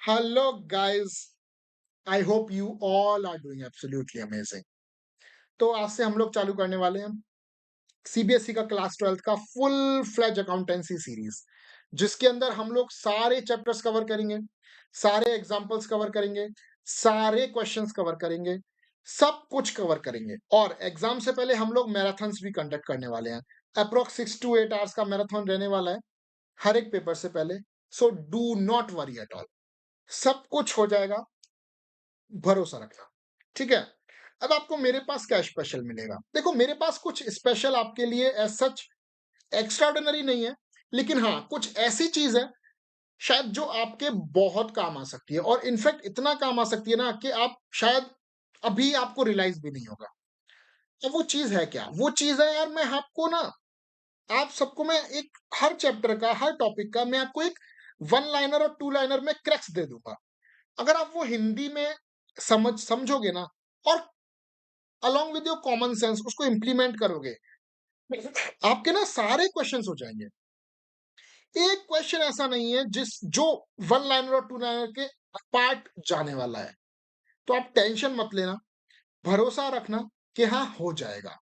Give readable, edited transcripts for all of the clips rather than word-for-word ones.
Hello, guys. I hope you all are doing absolutely amazing. तो आज से हम लोग चालू करने वाले हैं सीबीएसई का क्लास 12th का फुल फ्लेज अकाउंटेंसी सीरीज, जिसके अंदर हम लोग सारे चैप्टर्स कवर करेंगे, सारे एग्जांपल्स कवर करेंगे, सारे क्वेश्चंस कवर करेंगे, सब कुछ कवर करेंगे। और एग्जाम से पहले हम लोग मैराथन्स भी कंडक्ट करने वाले हैं। अप्रोक्स 6 to 8 आवर्स का मैराथन रहने वाला है हर एक पेपर से पहले। So do not worry at all, सब कुछ हो जाएगा, भरोसा रखना। ठीक है। अब आपको मेरे पास क्या स्पेशल मिलेगा? देखो, मेरे पास कुछ स्पेशल आपके लिए एज सच एक्स्ट्राऑर्डिनरी नहीं है, लेकिन हाँ, कुछ ऐसी चीज है शायद जो आपके बहुत काम आ सकती है, और इनफैक्ट इतना काम आ सकती है ना कि आप शायद अभी आपको रियलाइज भी नहीं होगा। तो वो चीज है क्या? वो चीज है यार, मैं आपको ना, आप सबको मैं एक हर चैप्टर का, हर टॉपिक का मैं आपको एक वन लाइनर और टू लाइनर में क्रैक्स दे दूंगा। अगर आप वो हिंदी में समझोगे ना, और along with your common sense उसको इंप्लीमेंट करोगे, आपके ना सारे क्वेश्चंस हो जाएंगे। एक क्वेश्चन ऐसा नहीं है जिस जो वन लाइनर और टू लाइनर के पार्ट जाने वाला है। तो आप टेंशन मत लेना, भरोसा रखना कि हाँ, हो जाएगा।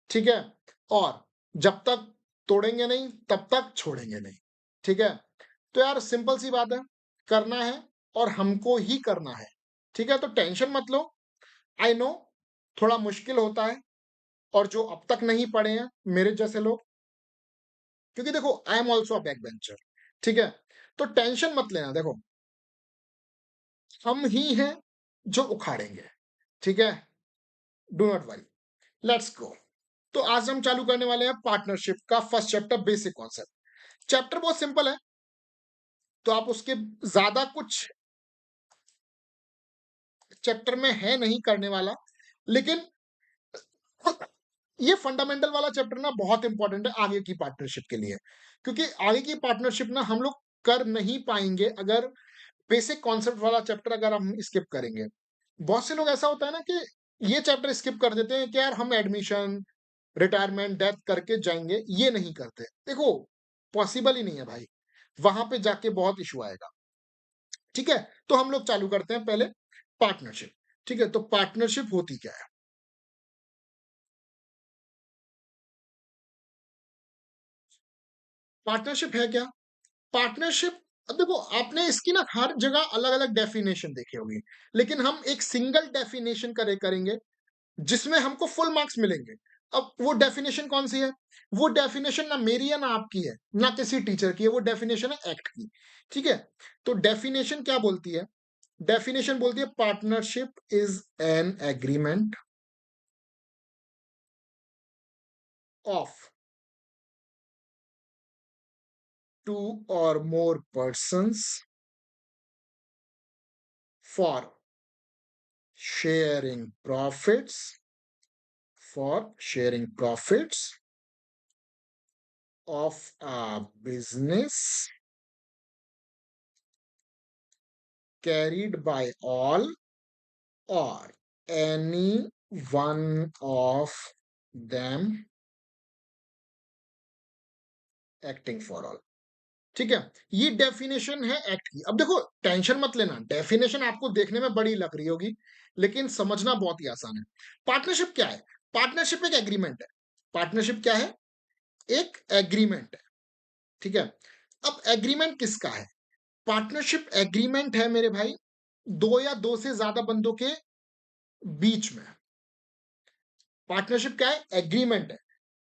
ठीक है। और जब तक तोड़ेंगे नहीं तब तक छोड़ेंगे नहीं। ठीक है। तो यार, सिंपल सी बात है, करना है और हमको ही करना है। ठीक है, तो टेंशन मत लो। आई नो, थोड़ा मुश्किल होता है, और जो अब तक नहीं पढ़े हैं मेरे जैसे लोग, क्योंकि देखो, I am also a backbencher. ठीक है। तो टेंशन मत लेना, देखो, हम ही हैं जो उखाड़ेंगे। ठीक है। Do not worry, let's go. तो आज हम चालू करने वाले हैं पार्टनरशिप का first chapter, basic concept. Chapter बहुत सिंपल है, तो आप उसके ज्यादा कुछ चैप्टर में है नहीं करने वाला, लेकिन ये फंडामेंटल वाला चैप्टर ना बहुत इंपॉर्टेंट है आगे की पार्टनरशिप के लिए, क्योंकि आगे की पार्टनरशिप ना हम लोग कर नहीं पाएंगे अगर बेसिक कॉन्सेप्ट वाला चैप्टर अगर हम स्किप करेंगे। बहुत से लोग, ऐसा होता है ना कि ये चैप्टर स्किप कर देते हैं कि यार हम एडमिशन, रिटायरमेंट, डेथ करके जाएंगे, ये नहीं करते। देखो, पॉसिबल ही नहीं है भाई, वहां पे जाके बहुत इशू आएगा। ठीक है। तो हम लोग चालू करते हैं पहले पार्टनरशिप। ठीक है, तो पार्टनरशिप होती क्या है? पार्टनरशिप है क्या? पार्टनरशिप, अब देखो, आपने इसकी ना हर जगह अलग अलग डेफिनेशन देखे होंगे, लेकिन हम एक सिंगल डेफिनेशन करेंगे जिसमें हमको फुल मार्क्स मिलेंगे। अब वो डेफिनेशन कौन सी है? वो डेफिनेशन ना मेरी है ना आपकी है, ना किसी टीचर की है, वो डेफिनेशन है एक्ट की। ठीक है। तो डेफिनेशन क्या बोलती है? डेफिनेशन बोलती है partnership is an agreement of two or more persons for sharing profits, of a business carried by all or any one of them acting for all। ठीक है। ये डेफिनेशन है एक्ट की। अब देखो, टेंशन मत लेना, डेफिनेशन आपको देखने में बड़ी लग रही होगी, लेकिन समझना बहुत ही आसान है। पार्टनरशिप क्या है? पार्टनरशिप एक एग्रीमेंट है। पार्टनरशिप क्या है? एक एग्रीमेंट है। ठीक है। अब एग्रीमेंट किसका है? पार्टनरशिप एग्रीमेंट है मेरे भाई, दो या दो से ज्यादा बंदों के बीच में। पार्टनरशिप क्या है? एग्रीमेंट है।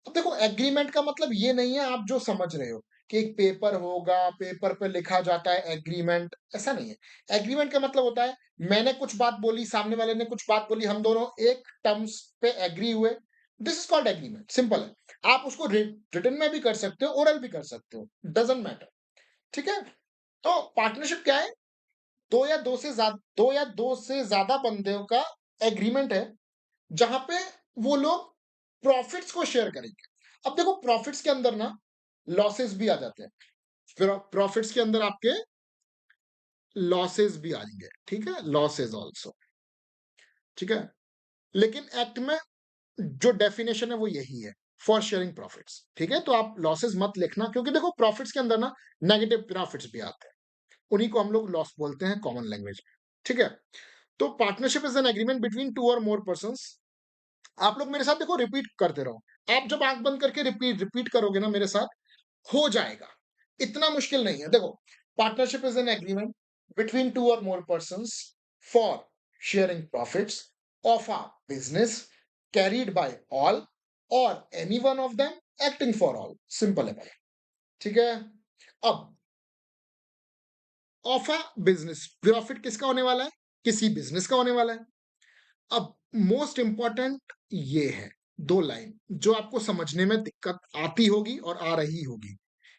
अब देखो, एग्रीमेंट का मतलब ये नहीं है आप जो समझ रहे हो कि एक पेपर होगा, पेपर पे लिखा जाता है एग्रीमेंट, ऐसा नहीं है। एग्रीमेंट का मतलब होता है मैंने कुछ बात बोली, सामने वाले ने कुछ बात बोली, हम दोनों एक टर्म्स पे एग्री हुए। This is called agreement. Simple है। आप उसको रिटन में भी कर सकते हो, ओरल भी कर सकते हो, डजेंट मैटर। ठीक है। तो पार्टनरशिप क्या है? दो या दो से ज्यादा बंदों का एग्रीमेंट है, जहां पे वो लोग प्रॉफिट्स को शेयर करेंगे। अब देखो, प्रॉफिट्स के अंदर ना लॉसेस भी आ जाते हैं, फिर प्रॉफिट्स के अंदर आपके लॉसेस भी आएंगे। ठीक है, लॉसेस ऑल्सो। ठीक है। लेकिन एक्ट में जो डेफिनेशन है वो यही है, फॉर शेयरिंग प्रॉफिट्स। ठीक है। तो आप लॉसेस मत लिखना, क्योंकि देखो, प्रॉफिट्स के अंदर ना नेगेटिव प्रॉफिट्स भी आते हैं। उन्हीं को हम लोग लॉस बोलते हैं कॉमन लैंग्वेज में, ठीक है? तो partnership is an agreement between two or more persons. आप लोग मेरे साथ देखो रिपीट करते रहो। आप जब आंख बंद करके रिपीट रिपीट करोगे ना मेरे साथ, हो जाएगा। इतना मुश्किल नहीं है। देखो, partnership is an agreement between two or more persons for sharing profits of a business carried by all or any one of them acting for all. Simple है भाई, ठीक है? अब ऑफ अ बिजनेस, प्रॉफिट किसका होने वाला है? किसी बिजनेस का होने वाला है। अब मोस्ट इंपॉर्टेंट ये है, दो लाइन जो आपको समझने में दिक्कत आती होगी और आ रही होगी।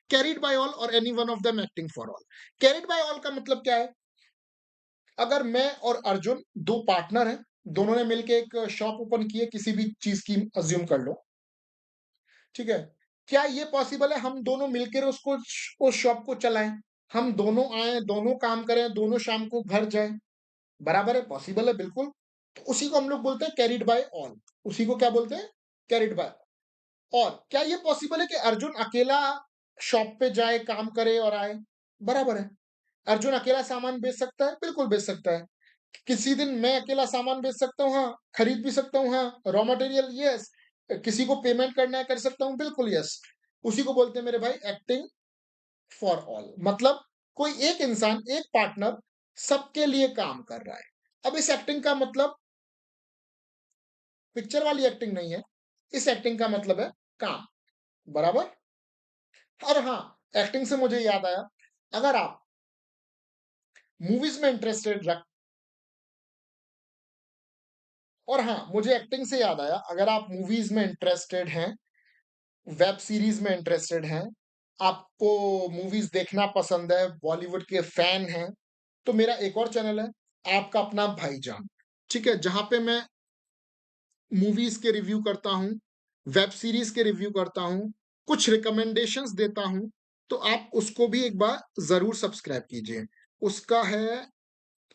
Carried by all or any one of them acting for all. Carried by all का मतलब क्या है? अगर मैं और अर्जुन दो पार्टनर हैं, दोनों ने मिलके एक शॉप ओपन की है, किसी भी चीज की अज्यूम कर लो, ठीक है? क्या ये पॉसिबल है हम दोनों मिलकर उसको उस शॉप को चलाएं? हम दोनों आए, दोनों काम करें, दोनों शाम को घर जाएं? बराबर है, पॉसिबल है बिल्कुल। तो उसी को हम लोग बोलते हैं कैरिड बाय ऑल। उसी को क्या बोलते हैं? Carried by. और क्या ये पॉसिबल है कि अर्जुन अकेला शॉप पे जाए, काम करे और आए? बराबर है। अर्जुन अकेला सामान बेच सकता है? बिल्कुल बेच सकता है। किसी दिन मैं अकेला सामान बेच सकता हूँ, हाँ। खरीद भी सकता हूँ, हाँ। Raw material, yes. किसी को पेमेंट करना है, कर सकता हूँ, बिल्कुल यस। उसी को बोलते हैं मेरे भाई एक्टिंग फॉर ऑल। मतलब कोई एक इंसान, एक पार्टनर सबके लिए काम कर रहा है। अब इस एक्टिंग का मतलब पिक्चर वाली एक्टिंग नहीं है। इस एक्टिंग का मतलब है काम। बराबर? और हाँ, एक्टिंग से मुझे याद आया, अगर आप मूवीज में इंटरेस्टेड रख और हाँ, मुझे एक्टिंग से याद आया, अगर आप मूवीज में इंटरेस्टेड हैं, वेब सीरीज में इंटरेस्टेड हैं, आपको मूवीज देखना पसंद है, बॉलीवुड के फैन हैं, तो मेरा एक और चैनल है, आपका अपना भाईजान, ठीक है? जहां पे मैं मूवीज के रिव्यू करता हूँ, वेब सीरीज के रिव्यू करता हूँ, कुछ रिकमेंडेशंस देता हूँ। तो आप उसको भी एक बार जरूर सब्सक्राइब कीजिए। उसका है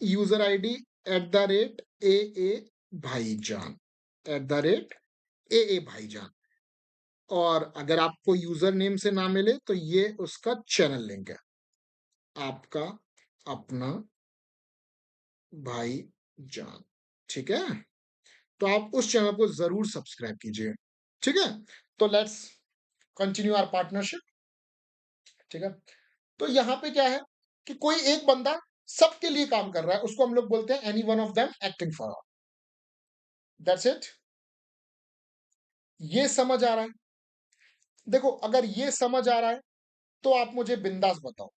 यूजर आईडी @AA भाईजान, @AA भाईजान। और अगर आपको यूजर नेम से ना मिले तो ये उसका चैनल लिंक है, आपका अपना भाईजान, ठीक है? तो आप उस चैनल को जरूर सब्सक्राइब कीजिए, ठीक है? तो लेट्स कंटिन्यू आवर पार्टनरशिप, ठीक है? तो यहाँ पे क्या है कि कोई एक बंदा सबके लिए काम कर रहा है, उसको हम लोग बोलते हैं any one of them acting for all. That's it. ये समझ आ रहा है? देखो, अगर ये समझ आ रहा है तो आप मुझे बिंदास बताओ।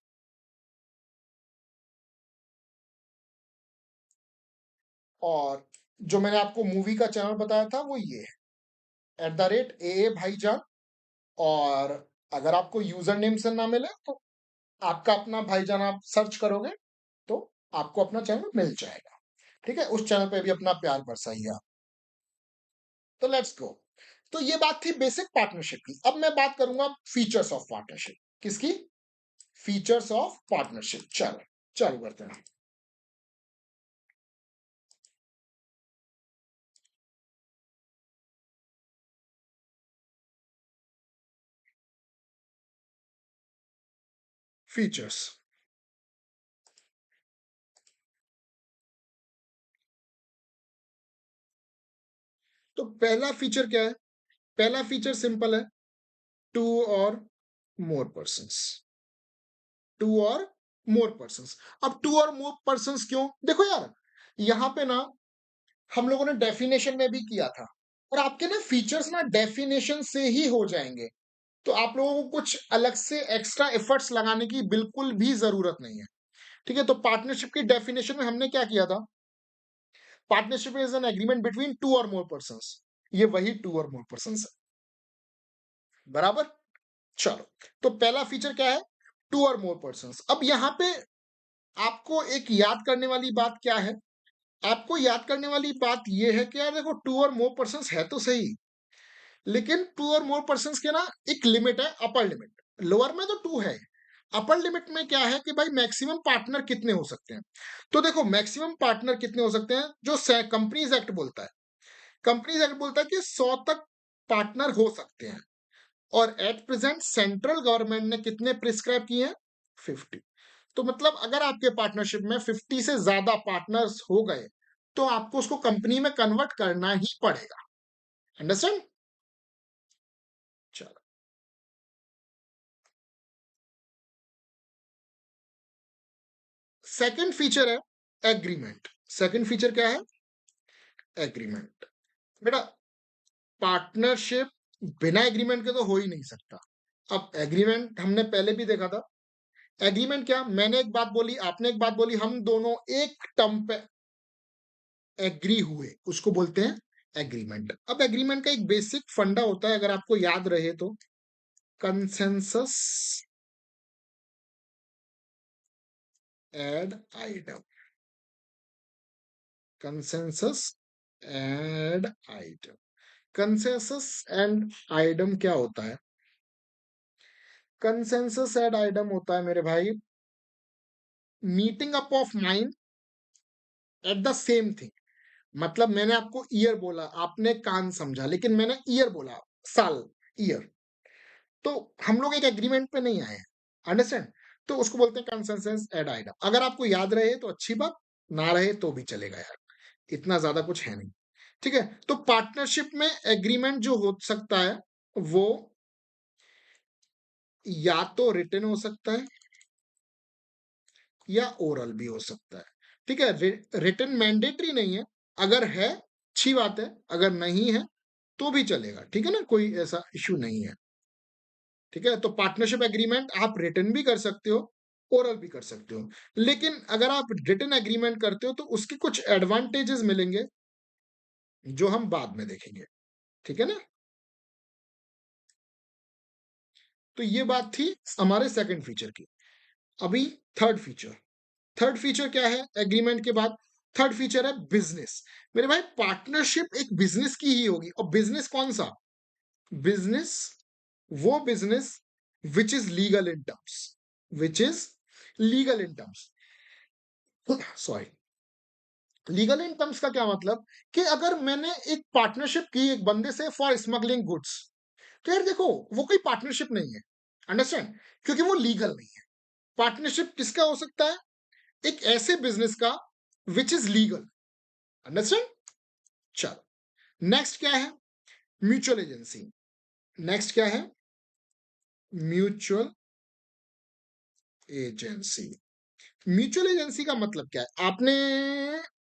और जो मैंने आपको मूवी का चैनल बताया था वो ये है, @AA भाईजान। और अगर आपको यूजर नेम से ना मिले तो आपका अपना भाईजान आप सर्च करोगे तो आपको अपना चैनल मिल जाएगा, ठीक है? उस चैनल पे भी अपना प्यार बरसाइए आप। तो लेट्स गो। तो ये बात थी बेसिक पार्टनरशिप की। अब मैं बात करूंगा फीचर्स ऑफ पार्टनरशिप। किसकी? Features of partnership. चलो चालू करते हैं। फीचर्स। तो पहला फीचर क्या है? पहला फीचर सिंपल है, to or more persons. To or more persons. अब टू और मोर पर्सन्स क्यों? देखो यार, यहां पे ना हम लोगों ने डेफिनेशन में भी किया था, और आपके ना फीचर्स ना डेफिनेशन से ही हो जाएंगे। तो आप लोगों को कुछ अलग से एक्स्ट्रा एफर्ट्स लगाने की बिल्कुल भी जरूरत नहीं है, ठीक है? तो पार्टनरशिप की डेफिनेशन में हमने क्या किया था? Partnership is an agreement between two or more persons. ये वही टू और मोर पर्सन्स है। बराबर? चलो, तो पहला फीचर क्या है? To or more persons. अब यहां पे आपको एक याद करने वाली बात क्या है? आपको याद करने वाली बात यह है कि यार देखो, टू और मोर पर्सन्स है तो सही, लेकिन टू और मोर पर्सन्स के ना एक लिमिट है, अपर लिमिट। लोअर में तो टू है, अपर लिमिट में क्या है कि भाई मैक्सिमम पार्टनर कितने हो सकते हैं? तो देखो, मैक्सिमम पार्टनर कितने हो सकते हैं जो कंपनीज एक्ट बोलता है। कंपनीज एक्ट बोलता है कि 100 तक पार्टनर हो सकते हैं, और एट प्रेजेंट सेंट्रल गवर्नमेंट ने कितने प्रिस्क्राइब किए हैं? 50। तो मतलब अगर आपके पार्टनरशिप में 50 से ज्यादा पार्टनर्स हो गए, तो आपको उसको कंपनी में कन्वर्ट करना ही पड़ेगा। अंडरस्टैंड? चलो, सेकंड फीचर है एग्रीमेंट। सेकंड फीचर क्या है? एग्रीमेंट। बेटा, पार्टनरशिप बिना एग्रीमेंट के तो हो ही नहीं सकता। अब एग्रीमेंट हमने पहले भी देखा था। एग्रीमेंट क्या, मैंने एक बात बोली, आपने एक बात बोली, हम दोनों एक टर्म पे एग्री हुए, उसको बोलते हैं एग्रीमेंट। अब एग्रीमेंट का एक बेसिक फंडा होता है, अगर आपको याद रहे तो, consensus ad idem. Consensus ad idem. Consensus ad idem क्या होता है? कंसेंसस एड आइटम होता है मेरे भाई, meeting up of mind at the same thing. मतलब मैंने आपको ईयर बोला, आपने कान समझा, लेकिन मैंने ईयर बोला, साल, ईयर। तो हम लोग एक एग्रीमेंट पे नहीं आए हैं। अंडरस्टैंड? तो उसको बोलते हैं कंसेंसस एड आइटम। अगर आपको याद रहे तो अच्छी बात, ना रहे तो भी चलेगा यार, इतना ज्यादा कुछ है नहीं। ठीक है, तो पार्टनरशिप में एग्रीमेंट जो हो सकता है, वो या तो रिटन हो सकता है या ओरल भी हो सकता है। ठीक है, रिटन मैंडेटरी नहीं है, अगर है अच्छी बात है, अगर नहीं है तो भी चलेगा। ठीक है ना, कोई ऐसा इश्यू नहीं है। ठीक है, तो पार्टनरशिप एग्रीमेंट आप रिटन भी कर सकते हो, ओरल भी कर सकते हो। लेकिन अगर आप रिटन एग्रीमेंट करते हो तो उसके कुछ एडवांटेजेस मिलेंगे, जो हम बाद में देखेंगे। ठीक है ना? तो ये बात थी हमारे सेकंड फीचर की। अभी थर्ड फीचर। थर्ड फीचर क्या है एग्रीमेंट के बाद? थर्ड फीचर है बिजनेस। मेरे भाई, पार्टनरशिप एक बिजनेस की ही होगी, और बिजनेस कौन सा? बिजनेस, वो business which is legal in terms, which is legal in terms. Sorry, legal in terms का क्या मतलब? कि अगर मैंने एक पार्टनरशिप की एक बंदे से फॉर स्मगलिंग गुड्स, तो यार देखो, वो कोई पार्टनरशिप नहीं है। अंडरस्टैंड? क्योंकि वो लीगल नहीं है। पार्टनरशिप किसका हो सकता है? एक ऐसे बिजनेस का विच इज लीगल। अंडरस्टैंड? चलो, नेक्स्ट क्या है? Mutual agency. नेक्स्ट क्या है? Mutual agency. म्यूचुअल एजेंसी का मतलब क्या है? आपने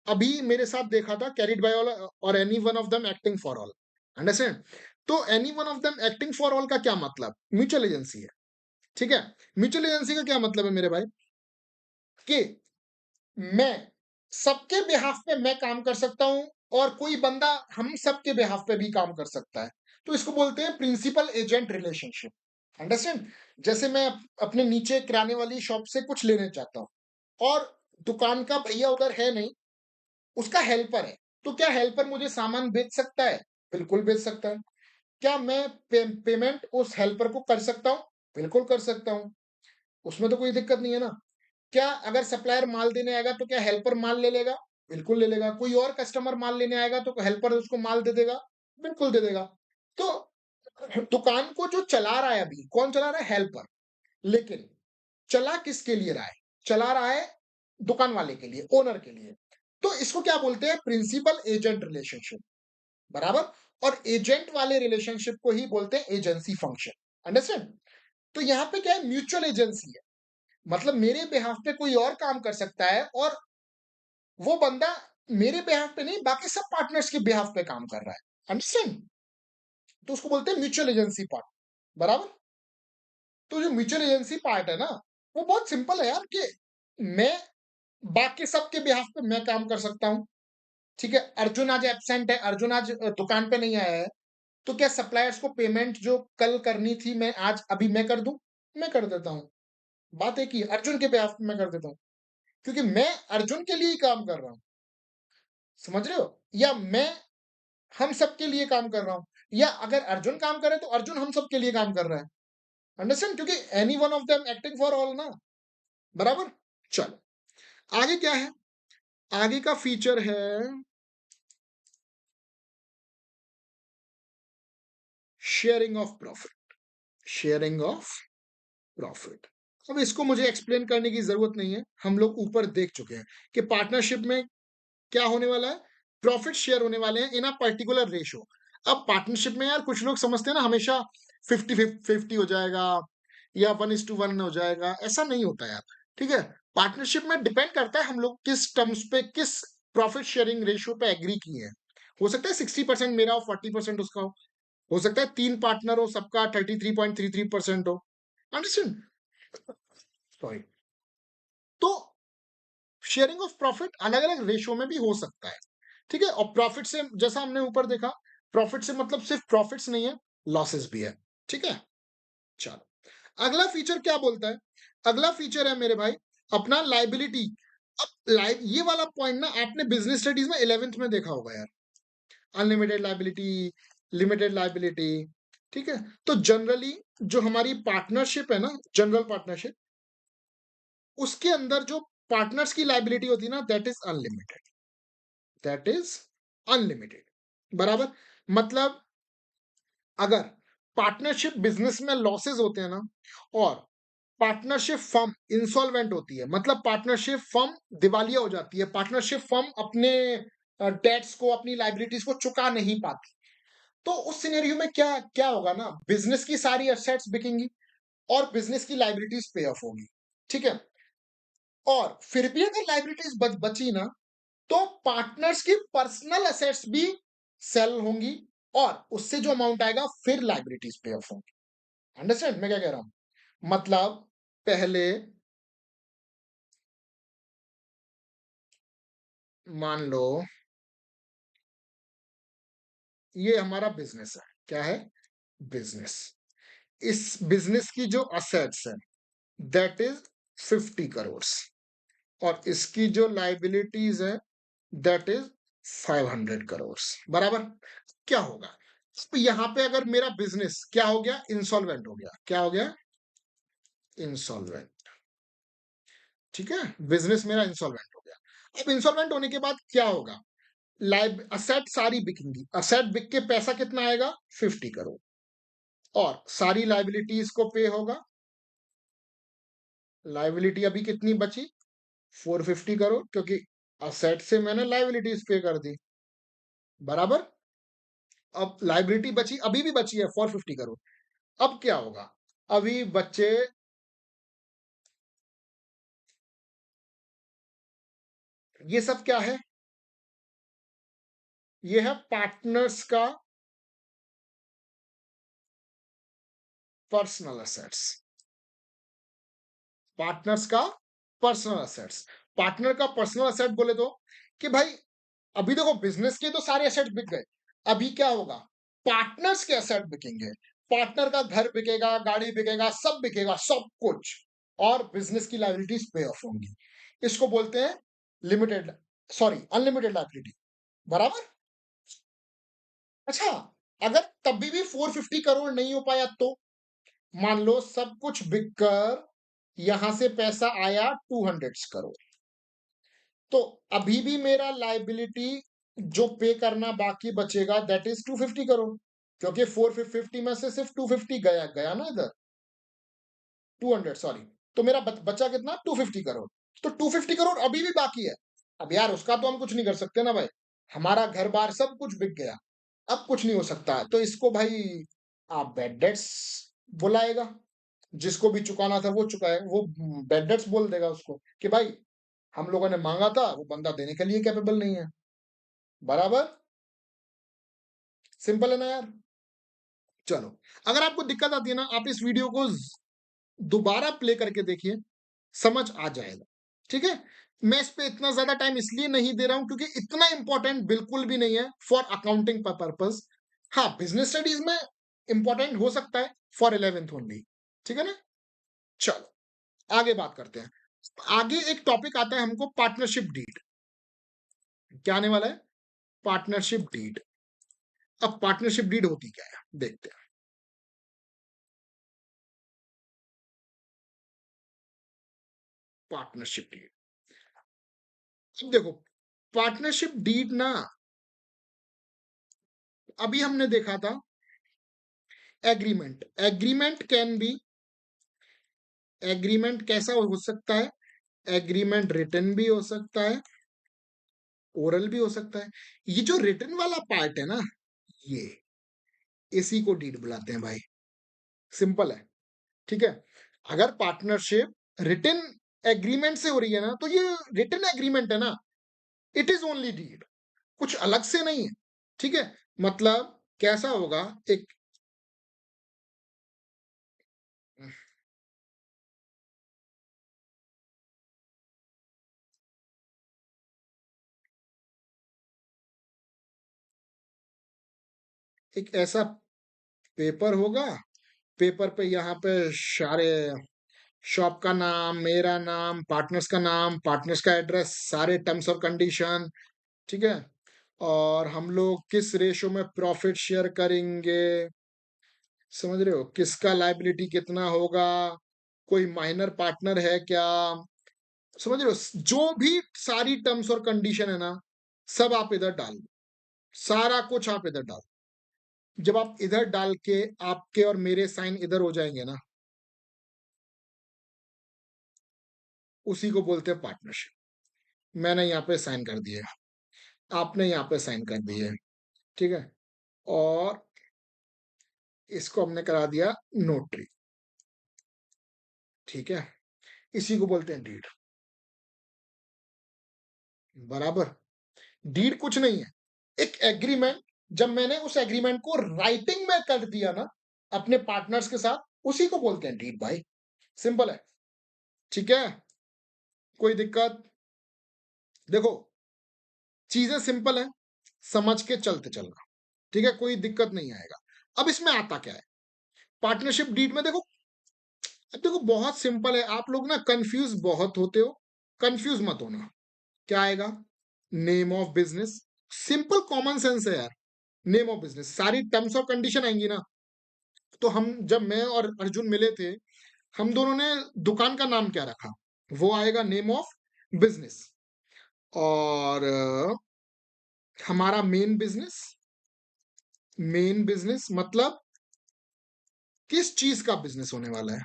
अभी मेरे साथ देखा था, carried by all or any one of them acting for all. Understand? तो any one of them acting for all का क्या मतलब? म्यूचुअल एजेंसी है। ठीक है, म्यूचुअल एजेंसी का क्या मतलब है मेरे भाई? कि मैं सबके बिहाफ पे मैं काम कर सकता हूं, और कोई बंदा हम सबके बिहाफ पे भी काम कर सकता है। तो इसको बोलते हैं प्रिंसिपल एजेंट रिलेशनशिप। अंडरस्टैंड? जैसे मैं अपने नीचे किराने वाली शॉप से कुछ लेने चाहता हूं, और दुकान का भैया उधर है नहीं, उसका हेल्पर है। तो क्या हेल्पर मुझे सामान बेच सकता है? बिल्कुल बेच सकता है। क्या मैं पेमेंट उस हेल्पर को कर सकता हूं? बिल्कुल कर सकता हूं, उसमें तो कोई दिक्कत नहीं है ना। क्या अगर सप्लायर माल देने आएगा तो क्या हेल्पर माल ले लेगा? बिल्कुल ले लेगा। कोई और कस्टमर माल लेने आएगा तो हेल्पर उसको माल दे देगा? बिल्कुल दे देगा। तो दुकान को जो चला रहा है, अभी कौन चला रहा है? हेल्पर। लेकिन चला किसके लिए रहा है? चला रहा है दुकान वाले के लिए, ओनर के लिए। तो इसको क्या बोलते हैं? Principal agent relationship. बराबर। और एजेंट वाले रिलेशनशिप को ही बोलते हैं एजेंसी फंक्शन। अंडरस्टैंड? तो यहां पे क्या है? म्यूचुअल एजेंसी है। मतलब मेरे बिहाफ पे कोई और काम कर सकता है, और वो बंदा मेरे बिहाफ पे नहीं, बाकी सब पार्टनर्स के बिहाफ पे काम कर रहा है। अंडरस्टैंड? तो उसको बोलते हैं म्यूचुअल एजेंसी पार्ट। बराबर। तो जो म्यूचुअल एजेंसी पार्ट है ना, वो बहुत सिंपल है यार, कि मैं बाकी सबके बिहाफ पे मैं काम कर सकता हूं। ठीक है, अर्जुन आज एब्सेंट है, अर्जुन आज दुकान पे नहीं आया है, तो क्या सप्लायर्स को पेमेंट जो कल करनी थी, मैं आज अभी मैं कर दूं? मैं कर देता हूं। बात एक ही है, अर्जुन के बिहाफ पे मैं कर देता हूं, क्योंकि मैं अर्जुन के लिए ही काम कर रहा हूं। समझ रहे हो? या मैं हम सबके लिए काम कर रहा हूं, या अगर अर्जुन काम करे तो अर्जुन हम सबके लिए काम कर रहा है। अंडरस्टैंड? क्योंकि any one of them acting for all ना। बराबर। चलो, आगे क्या है? आगे का फीचर है sharing of profit. Sharing of profit. अब इसको मुझे एक्सप्लेन करने की जरूरत नहीं है, हम लोग ऊपर देख चुके हैं कि पार्टनरशिप में क्या होने वाला है, प्रॉफिट शेयर होने वाले हैं इन अ पर्टिकुलर रेशो। अब पार्टनरशिप में यार कुछ लोग समझते हैं ना हमेशा 50-50 हो जाएगा या 1:1 हो जाएगा, ऐसा नहीं होता यार। ठीक है, पार्टनरशिप में डिपेंड करता है हम लोग किस टर्म्स पे, किस प्रॉफिट शेयरिंग रेशियो पे एग्री किए हैं। हो सकता है 60% मेरा हो, 40% उसका हो सकता है 3 पार्टनर हो, सबका 33.33% हो। अंडरस्टैंड? सॉरी। तो शेयरिंग ऑफ प्रॉफिट अलग अलग रेशियो में भी हो सकता है। ठीक है, और प्रॉफिट से जैसा हमने ऊपर देखा, प्रॉफिट से मतलब सिर्फ प्रॉफिट्स नहीं है, लॉसेस भी है। ठीक है, चलो अगला फीचर क्या बोलता है। अगला फीचर है मेरे भाई अपना लाइबिलिटी। अब ये वाला पॉइंट ना आपने बिजनेस स्टडीज में 11th में देखा होगा यार, अनलिमिटेड लाइबिलिटी, लिमिटेड लाइबिलिटी। ठीक है, तो जनरली जो हमारी पार्टनरशिप है ना, जनरल पार्टनरशिप, उसके अंदर जो पार्टनर्स की लाइबिलिटी होती है ना, that is unlimited, that is unlimited. बराबर, मतलब अगर पार्टनरशिप बिजनेस में लॉसेस होते हैं ना, और पार्टनरशिप फर्म इंसॉल्वेंट होती है, मतलब पार्टनरशिप फर्म दिवालिया हो जाती है, पार्टनरशिप फर्म अपने डेट्स को, अपनी लाइबिलिटीज को चुका नहीं पाती, तो उस सिनेरियो में क्या क्या होगा ना, बिजनेस की सारी एसेट्स बिकेंगी और बिजनेस की लाइबिलिटीज पे ऑफ होगी। ठीक है, और फिर भी अगर लाइबिलिटीज बची ना, तो पार्टनर्स की पर्सनल एसेट्स भी सेल होंगी और उससे जो अमाउंट आएगा फिर लाइबिलिटीज पे ऑफ होंगी। अंडरस्टैंड मैं क्या कह रहा हूं? मतलब पहले मान लो ये हमारा बिजनेस है, क्या है? बिजनेस। इस बिजनेस की जो असेट्स है दैट इज 50 करोड़, और इसकी जो लाइबिलिटीज है दैट इज 500 करोड़। बराबर, क्या होगा? अब यहां पे अगर मेरा बिजनेस क्या हो गया, इंसॉल्वेंट हो गया, क्या हो गया? इंसॉल्वेंट। ठीक है, बिजनेस मेरा इंसॉल्वेंट हो गया। अब इंसॉल्वेंट होने के बाद क्या होगा? लाइब असेट सारी बिकेंगी, असेट बिक के पैसा कितना आएगा? 50 करोड़, और सारी लाइबिलिटीज को पे होगा। लाइबिलिटी अभी कितनी बची? 450 करोड़, क्योंकि असेट से मैंने लाइबिलिटीज पे कर दी। बराबर, अब लाइबिलिटी बची, अभी भी बची है 450 करोड़। अब क्या होगा? अभी बच्चे, ये सब क्या है? ये है पार्टनर्स का पर्सनल असेट्स, पार्टनर्स का पर्सनल असेट्स। पार्टनर का पर्सनल असेट बोले तो कि भाई अभी देखो बिजनेस के तो सारे एसेट बिक गए, अभी क्या होगा? पार्टनर्स के एसेट बिकेंगे, पार्टनर का घर बिकेगा, गाड़ी बिकेगा, सब बिकेगा, सब कुछ, और बिजनेस की लायबिलिटीज पे ऑफ होंगी। इसको बोलते हैं लिमिटेड, सॉरी अनलिमिटेड लायबिलिटी। बराबर। अच्छा, अगर तभी भी 450 करोड़ नहीं हो पाया तो मान लो सब कुछ बिककर यहां से पैसा आया 200 करोड़, तो अभी भी मेरा लाइबिलिटी जो पे करना बाकी बचेगा दैट इज 250 करोड़, क्योंकि 450 में से सिर्फ 250 गया गया ना इधर, 200 सॉरी। तो मेरा बचा कितना? 250 करोड़। तो 250 करोड़ अभी भी बाकी है। अब यार उसका तो हम कुछ नहीं कर सकते ना भाई, हमारा घर बार सब कुछ बिक गया, अब कुछ नहीं हो सकता, तो इसको भाई आप बैड डेट्स बुलाएगा, जिसको भी चुकाना था वो चुकाए, वो बैड डेट्स बोल देगा उसको कि भाई हम लोगों ने मांगा था, वो बंदा देने के लिए कैपेबल नहीं है। बराबर, सिंपल है ना यार। चलो, अगर आपको दिक्कत आती है ना, आप इस वीडियो को दोबारा प्ले करके देखिए, समझ आ जाएगा। ठीक है, मैं इस पे इतना ज्यादा टाइम इसलिए नहीं दे रहा हूं क्योंकि इतना इंपॉर्टेंट बिल्कुल भी नहीं है फॉर अकाउंटिंग पर्पस। हाँ, बिजनेस स्टडीज में इंपॉर्टेंट हो सकता है फॉर 11th ओनली। ठीक है ना, चलो आगे बात करते हैं। आगे एक टॉपिक आता है हमको, पार्टनरशिप डीड। क्या आने वाला है? Partnership deed. अब पार्टनरशिप डीड होती क्या है देखते हैं। पार्टनरशिप डीड, अब देखो पार्टनरशिप डीड ना, अभी हमने देखा था agreement. Agreement can be agreement कैसा हो सकता है? एग्रीमेंट रिटन भी हो सकता है, ओरल भी हो सकता है। ये जो रिटन वाला पार्ट है ना, ये इसी को डीड बुलाते हैं भाई। सिंपल है, ठीक है? अगर पार्टनरशिप रिटन एग्रीमेंट से हो रही है ना, तो ये रिटन एग्रीमेंट है ना, इट इज ओनली डीड, कुछ अलग से नहीं है, ठीक है? मतलब कैसा होगा, एक ऐसा पेपर होगा, पेपर पे यहाँ पे सारे शॉप का नाम, मेरा नाम, पार्टनर्स का एड्रेस, सारे टर्म्स और कंडीशन, ठीक है? और हम लोग किस रेशो में प्रॉफिट शेयर करेंगे, समझ रहे हो? किसका लायबिलिटी कितना होगा, कोई माइनर पार्टनर है क्या, समझ रहे हो? जो भी सारी टर्म्स और कंडीशन है ना, सब आप इधर डाल दो, सारा कुछ आप इधर डाल, जब आप इधर डाल के आपके और मेरे साइन इधर हो जाएंगे ना, उसी को बोलते हैं पार्टनरशिप। मैंने यहाँ पे साइन कर दिए, आपने यहाँ पे साइन कर दिए, ठीक है? और इसको हमने करा दिया नोटरी, ठीक है? इसी को बोलते हैं डीड, बराबर? डीड कुछ नहीं है, एक एग्रीमेंट, जब मैंने उस एग्रीमेंट को राइटिंग में कर दिया ना अपने पार्टनर्स के साथ, उसी को बोलते हैं डीड भाई। सिंपल है, ठीक है? कोई दिक्कत? देखो, चीजें सिंपल है, समझ के चलते चलना, ठीक है? कोई दिक्कत नहीं आएगा। अब इसमें आता क्या है पार्टनरशिप डीड में? देखो, अब देखो बहुत सिंपल है, आप लोग ना कंफ्यूज बहुत होते हो, कंफ्यूज मत होना। क्या आएगा? Name of business, simple common sense है यार। नेम ऑफ बिजनेस, सारी टर्म्स और कंडीशन आएंगी ना, तो हम जब मैं और अर्जुन मिले थे, हम दोनों ने दुकान का नाम क्या रखा? वो आएगा नेम ऑफ बिजनेस। और हमारा मेन बिजनेस मतलब किस चीज का बिजनेस होने वाला है।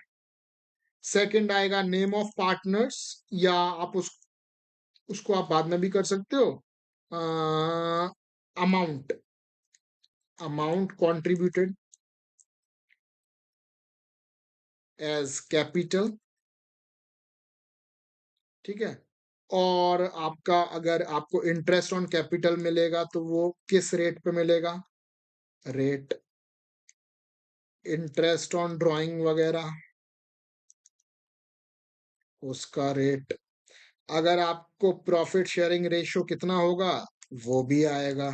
सेकंड आएगा नेम ऑफ पार्टनर्स, या आप उसको आप बाद में भी कर सकते हो। Amount, amount contributed as capital, ठीक है? और आपका, अगर आपको इंटरेस्ट ऑन कैपिटल मिलेगा तो वो किस रेट पे मिलेगा? रेट, इंटरेस्ट ऑन ड्राइंग वगैरह, उसका रेट। अगर आपको प्रॉफिट शेयरिंग रेशियो कितना होगा, वो भी आएगा,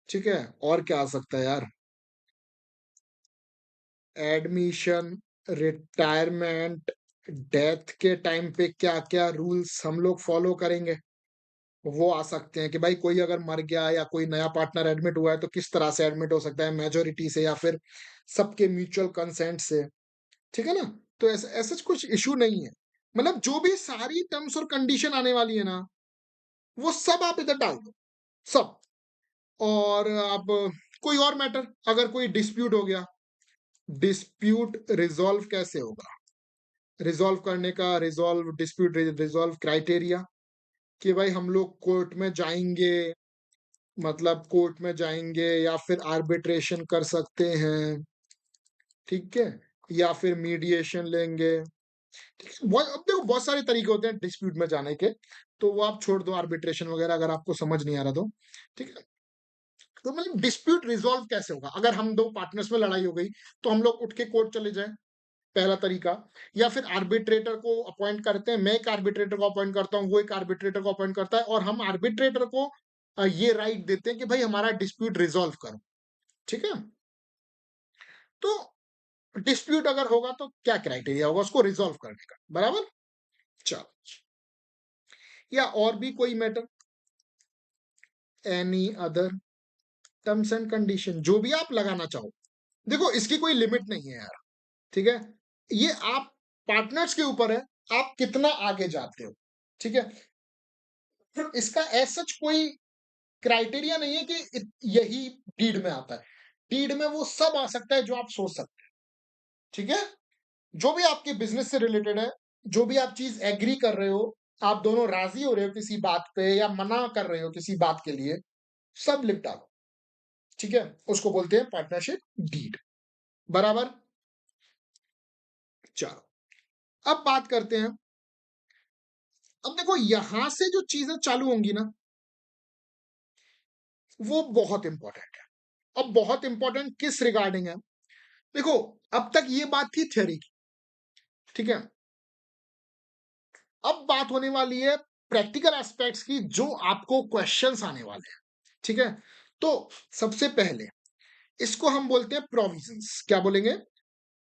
ठीक है? और क्या आ सकता है यार? एडमिशन, रिटायरमेंट, डेथ के टाइम पे क्या क्या रूल्स हम लोग फॉलो करेंगे, वो आ सकते हैं कि भाई कोई अगर मर गया या कोई नया पार्टनर एडमिट हुआ है तो किस तरह से एडमिट हो सकता है, मेजोरिटी से या फिर सबके म्यूचुअल कंसेंट से, ठीक है ना? तो ऐसा ऐसा कुछ इशू नहीं है, मतलब जो भी सारी टर्म्स और कंडीशन आने वाली है ना, वो सब आप इधर डाल दो, सब। और अब कोई और मैटर, अगर कोई डिस्प्यूट हो गया, डिस्प्यूट रिजॉल्व कैसे होगा? रिजॉल्व करने का, रिजॉल्व डिस्प्यूट रिजॉल्व क्राइटेरिया, कि भाई हम लोग कोर्ट में जाएंगे, मतलब कोर्ट में जाएंगे या फिर आर्बिट्रेशन कर सकते हैं, ठीक है? या फिर मीडिएशन लेंगे, ठीक है? बहुत, अब देखो बहुत सारे तरीके होते हैं डिस्प्यूट में जाने के, तो वो आप छोड़ दो आर्बिट्रेशन वगैरह, अगर आपको समझ नहीं आ रहा तो, ठीक है? तो मतलब डिस्प्यूट रिजॉल्व कैसे होगा? अगर हम दो पार्टनर्स में लड़ाई हो गई, तो हम लोग उठ के कोर्ट चले जाएं, पहला तरीका। या फिर आर्बिट्रेटर को अपॉइंट करते हैं, मैं एक आर्बिट्रेटर को अपॉइंट करता हूँ, वो एक आर्बिट्रेटर को अपॉइंट करता है, और हम आर्बिट्रेटर को ये राइट देते हैं कि भाई हमारा डिस्प्यूट रिजॉल्व करो, ठीक है? तो डिस्प्यूट अगर होगा तो क्या क्राइटेरिया होगा उसको रिजॉल्व करने का, बराबर? चलो, या और भी कोई matter, any other terms and condition, जो भी आप लगाना चाहो। देखो इसकी कोई लिमिट नहीं है यार, ठीक है? ये आप पार्टनर्स के ऊपर है, आप कितना आगे जाते हो, ठीक है? तो इसका ऐसा कोई क्राइटेरिया नहीं है कि यही डीड में आता है। डीड में वो सब आ सकता है जो आप सोच सकते हैं, ठीक है? जो भी आपके बिजनेस से रिलेटेड है, जो भी आप चीज एग्री कर रहे हो, आप दोनों राजी हो रहे हो किसी बात पे या मना कर रहे हो किसी बात के लिए, सब लिख डालो। ठीक है, उसको बोलते हैं पार्टनरशिप डीड। बराबर। चलो, अब बात करते हैं। अब देखो यहां से जो चीजें चालू होंगी ना, वो बहुत इंपॉर्टेंट है। अब बहुत इंपॉर्टेंट किस रिगार्डिंग है? देखो, अब तक ये बात थी थ्योरी की। ठीक है, अब बात होने वाली है प्रैक्टिकल एस्पेक्ट्स की, जो आपको क्वेश्चंस आने वाले हैं। ठीक है, तो सबसे पहले इसको हम बोलते हैं प्रोविजंस। क्या बोलेंगे?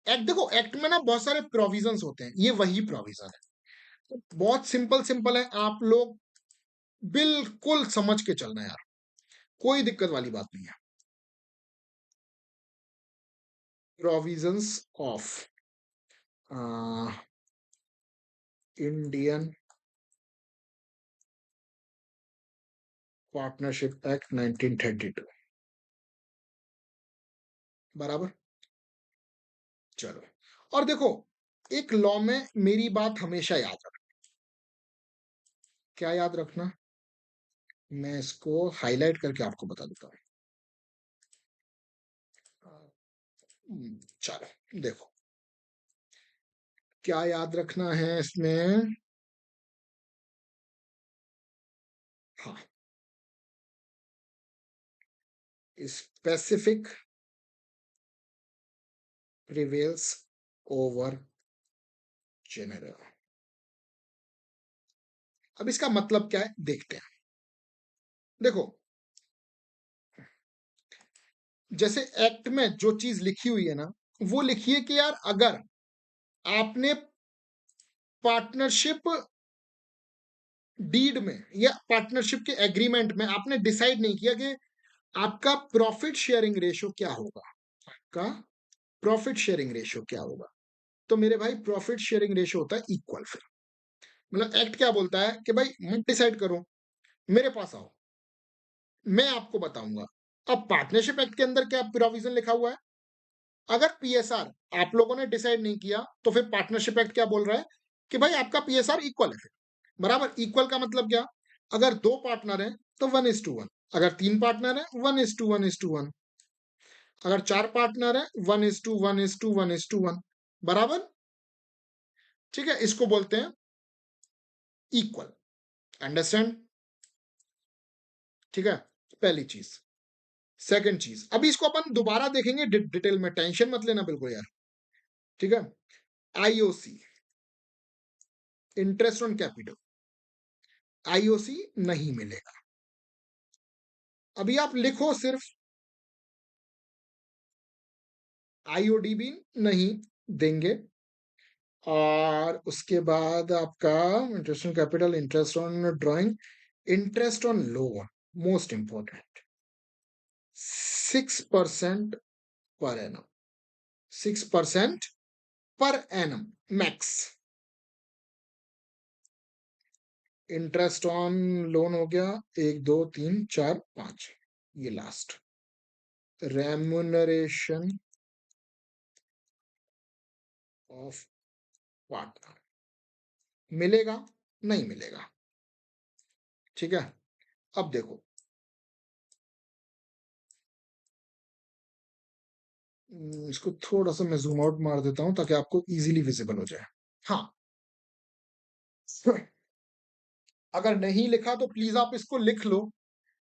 एक्ट। देखो, एक्ट में ना बहुत सारे प्रोविजंस होते हैं, ये वही प्रोविजन है। तो बहुत सिंपल सिंपल है, आप लोग बिल्कुल समझ के चलना यार, कोई दिक्कत वाली बात नहीं है। Provisions of Indian partnership act 1932। बराबर। चलो, और देखो, एक लॉ में मेरी बात हमेशा याद रखना। क्या याद रखना? मैं इसको हाईलाइट करके आपको बता देता हूँ। चलो देखो, क्या याद रखना है इसमें? हाँ, स्पेसिफिक प्रिवेल्स ओवर जनरल। अब इसका मतलब क्या है देखते हैं। देखो, जैसे एक्ट में जो चीज लिखी हुई है ना, वो लिखिए कि यार अगर आपने पार्टनरशिप डीड में या पार्टनरशिप के एग्रीमेंट में आपने डिसाइड नहीं किया कि आपका प्रॉफिट शेयरिंग रेशियो क्या होगा, आपका प्रॉफिट शेयरिंग रेशियो क्या होगा, तो मेरे भाई प्रॉफिट शेयरिंग रेशियो होता है इक्वल। फिर मतलब एक्ट क्या बोलता है कि भाई मत डिसाइड करो, मेरे पास आओ, मैं आपको बताऊंगा। अब पार्टनरशिप एक्ट के अंदर क्या प्रोविजन लिखा हुआ है? अगर पीएसआर आप लोगों ने डिसाइड नहीं किया, तो फिर पार्टनरशिप एक्ट क्या बोल रहा है कि भाई आपका पीएसआर इक्वल है। फिर बराबर। इक्वल का मतलब क्या? अगर दो पार्टनर है तो 1:1, अगर तीन पार्टनर है 1:1:1, अगर चार पार्टनर है 1:1:1:1। बराबर। ठीक है, इसको बोलते हैं इक्वल। अंडरस्टैंड? ठीक है, पहली चीज। सेकंड चीज, अभी इसको अपन दोबारा देखेंगे डिटेल में, टेंशन मत लेना बिल्कुल यार। ठीक है, IOC, interest on capital, IOC नहीं मिलेगा। अभी आप लिखो सिर्फ आईओडी भी नहीं देंगे। और उसके बाद आपका interest on capital, interest on drawing, interest on loan, most important, 6% per annum, 6% per annum max. Interest on loan हो गया, 1 2 3 4 5, ये लास्ट। रेम्युनरेशन ऑफ पार्टनर मिलेगा? नहीं मिलेगा। ठीक है, अब देखो, इसको थोड़ा सा मैं जूम आउट मार देता हूं ताकि आपको इजीली विजिबल हो जाए। हाँ, अगर नहीं लिखा तो प्लीज आप इसको लिख लो,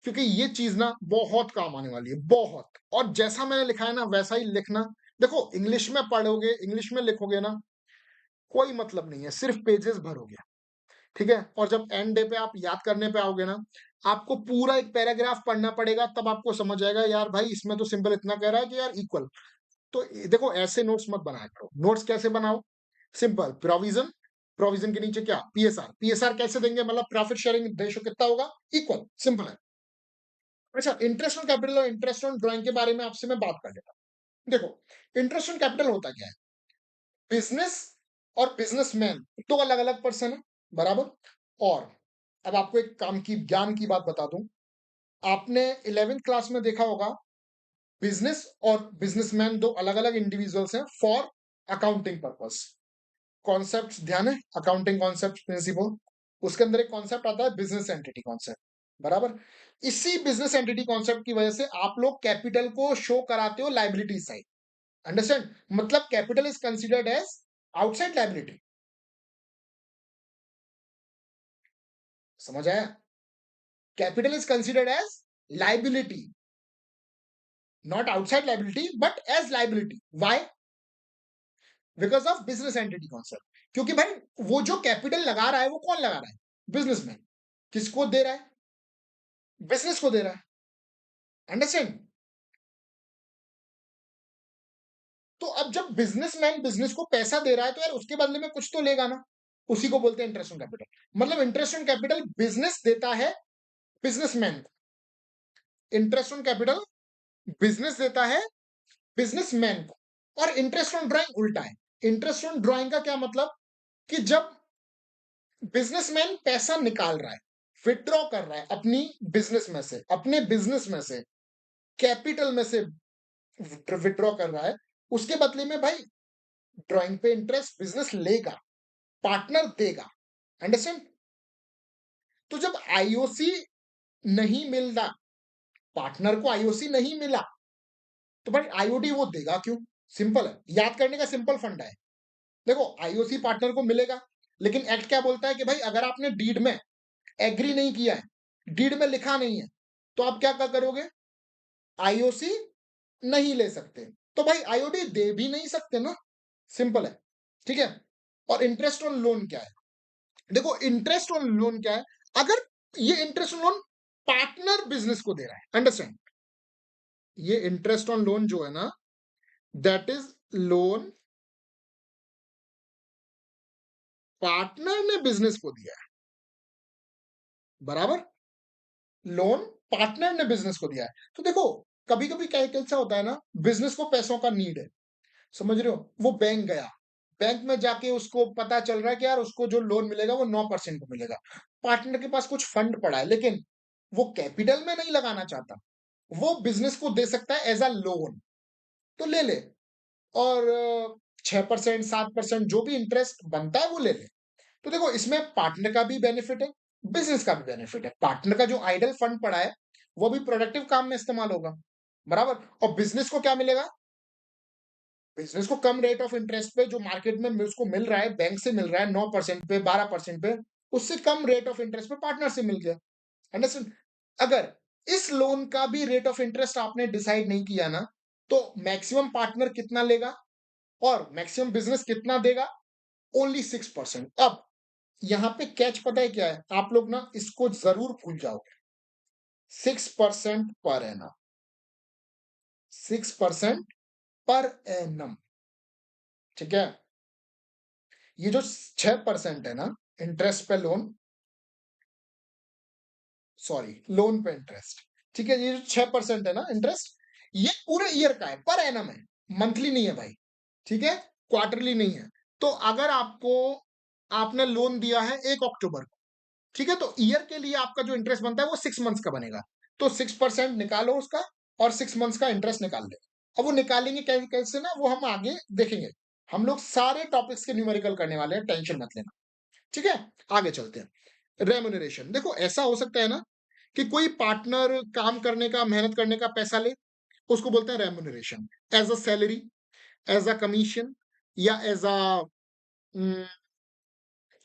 क्योंकि ये चीज ना बहुत काम आने वाली है, बहुत। और जैसा मैंने लिखा है ना वैसा ही लिखना। देखो, इंग्लिश में पढ़ोगे, इंग्लिश में लिखोगे ना, कोई मतलब नहीं है, सिर्फ पेजेस भरोगे। ठीक है, और जब एंड डे पे आप याद करने पे आओगे ना, आपको पूरा एक पैराग्राफ पढ़ना पड़ेगा, तब आपको समझ आएगा यार भाई इसमें तो सिंपल इतना कह रहा है कि यार इक्वल। तो देखो, ऐसे नोट्स मत बनाया करो। नोट्स कैसे बनाओ? सिंपल, प्रोविजन, प्रोविजन के नीचे क्या? पीएसआर। पीएसआर कैसे देंगे? मतलब प्रॉफिट शेयरिंग रेशियो कितना होगा? इक्वल, सिंपल है। अच्छा, इंटरेस्ट ऑन कैपिटल और इंटरेस्ट ऑन ड्राइंग के बारे में आपसे मैं बात कर लेता हूँ। देखो, इंटरेस्ट ऑन कैपिटल होता क्या है? बिजनेस और बिजनेसमैन दो अलग अलग पर्सन है। बराबर। और अब आपको एक काम की ज्ञान की बात बता दूं, आपने 11th क्लास में देखा होगा, बिजनेस और बिजनेसमैन दो अलग अलग इंडिविजुअल्स हैं फॉर अकाउंटिंग पर्पस। कॉन्सेप्ट्स ध्यान है? अकाउंटिंग कॉन्सेप्ट प्रिंसिपल, उसके अंदर एक कॉन्सेप्ट आता है बिजनेस एंटिटी कॉन्सेप्ट, बराबर? इसी बिजनेस एंटिटी कॉन्सेप्ट की वजह से आप लोग कैपिटल को शो कराते हो लाइबिलिटी साइड। अंडरस्टैंड? मतलब capital is considered as outside liability. समझ आया? Capital is considered as liability, not outside liability but as liability. Why? Because of business entity concept. क्योंकि भाई वो जो कैपिटल लगा रहा है वो कौन लगा रहा है? बिजनेसमैन। किसको दे रहा है? बिजनेस को दे रहा है। अंडरस्टैंड? तो अब जब बिजनेसमैन बिजनेस को पैसा दे रहा है तो यार उसके बदले में कुछ तो लेगा ना। उसी को बोलते हैं इंटरेस्ट ऑन कैपिटल। मतलब इंटरेस्ट ऑन कैपिटल बिजनेस देता है बिजनेसमैन को। इंटरेस्ट ऑन कैपिटल बिजनेस देता है बिजनेसमैन को। और इंटरेस्ट ऑन ड्राइंग उल्टा है। इंटरेस्ट ऑन ड्राइंग का क्या मतलब? कि जब बिजनेसमैन पैसा निकाल रहा है, विथड्रॉ कर रहा है अपनी बिजनेस में से, अपने बिजनेस में से, कैपिटल में से विथड्रॉ कर रहा है, उसके बदले में भाई ड्राइंग पे इंटरेस्ट बिजनेस लेगा, पार्टनर देगा। अंडरस्टैंड? तो जब आईओसी नहीं मिल रहा, पार्टनर को आईओसी नहीं मिला, तो भाई आईओडी वो देगा क्यों? सिंपल है, याद करने का सिंपल फंडा है। देखो आईओसी पार्टनर को मिलेगा, लेकिन एक्ट क्या बोलता है कि भाई अगर आपने डीड में एग्री नहीं किया है, डीड में लिखा नहीं है, तो आप क्या करोगे? आईओसी नहीं ले सकते। तो भाई आईओडी दे भी नहीं सकते ना। सिंपल है। ठीक है? और इंटरेस्ट ऑन लोन क्या है? देखो इंटरेस्ट ऑन लोन क्या है? अगर ये interest on loan partner business को दे रहा है, अंडरस्टैंड? ये इंटरेस्ट ऑन लोन जो है ना, दैट इज लोन पार्टनर ने बिजनेस को दिया है, बराबर? लोन पार्टनर ने बिजनेस को दिया है। तो देखो कभी कभी क्या कैसा होता है ना, बिजनेस को पैसों का नीड है, समझ रहे हो? वो बैंक गया, बैंक में जाके उसको पता चल रहा है कि यार उसको जो लोन मिलेगा वो 9% को मिलेगा। पार्टनर के पास कुछ फंड पड़ा है, लेकिन वो कैपिटल में नहीं लगाना चाहता, वो बिजनेस को दे सकता है एज अ लोन, तो ले ले। और 6% 7% जो भी इंटरेस्ट बनता है वो ले ले। तो देखो इसमें पार्टनर का भी बेनिफिट है, बिजनेस का भी बेनिफिट है। पार्टनर का जो आइडल फंड पड़ा है वो भी प्रोडक्टिव काम में इस्तेमाल होगा, बराबर? और बिजनेस को क्या मिलेगा? बिजनेस को कम रेट ऑफ इंटरेस्ट पे जो मार्केट में उसको मिल रहा है, बैंक से मिल रहा है 9% पे, 12% पे, उससे कम रेट ऑफ इंटरेस्ट पे पार्टनर से मिल गया। अंडरस्टैंड? अगर इस लोन का भी रेट ऑफ इंटरेस्ट आपने डिसाइड नहीं किया ना, तो मैक्सिमम पार्टनर कितना लेगा और मैक्सिमम बिजनेस कितना देगा? ओनली 6%। अब यहां पे कैच पता है क्या है? आप लोग ना इसको जरूर भूल जाओगे। 6% पर एनम, 6% पर एनम। ठीक है? ये जो 6% है ना इंटरेस्ट पे लोन, सॉरी लोन पे इंटरेस्ट, ठीक है, ये जो 6% है ना इंटरेस्ट, ये पूरे ईयर का है, पर एनम है, मंथली नहीं है भाई। ठीक है? क्वार्टरली नहीं है। तो अगर आपको आपने लोन दिया है 1 अक्टूबर को, ठीक है, तो ईयर के लिए आपका जो इंटरेस्ट बनता है वो 6 मंथ्स का बनेगा। तो 6% निकालो उसका और 6 मंथ्स का इंटरेस्ट निकाल दे। अब वो निकालेंगे कैसे कैसे ना, वो हम आगे देखेंगे। हम लोग सारे टॉपिक्स के न्यूमेरिकल करने वाले हैं, टेंशन मत लेना। ठीक है? आगे चलते हैं। रेम्यूनरेशन देखो ऐसा हो सकता है ना कि कोई पार्टनर काम करने का, मेहनत करने का पैसा ले, उसको बोलते हैं remuneration. As a salary, as a commission, या एज अ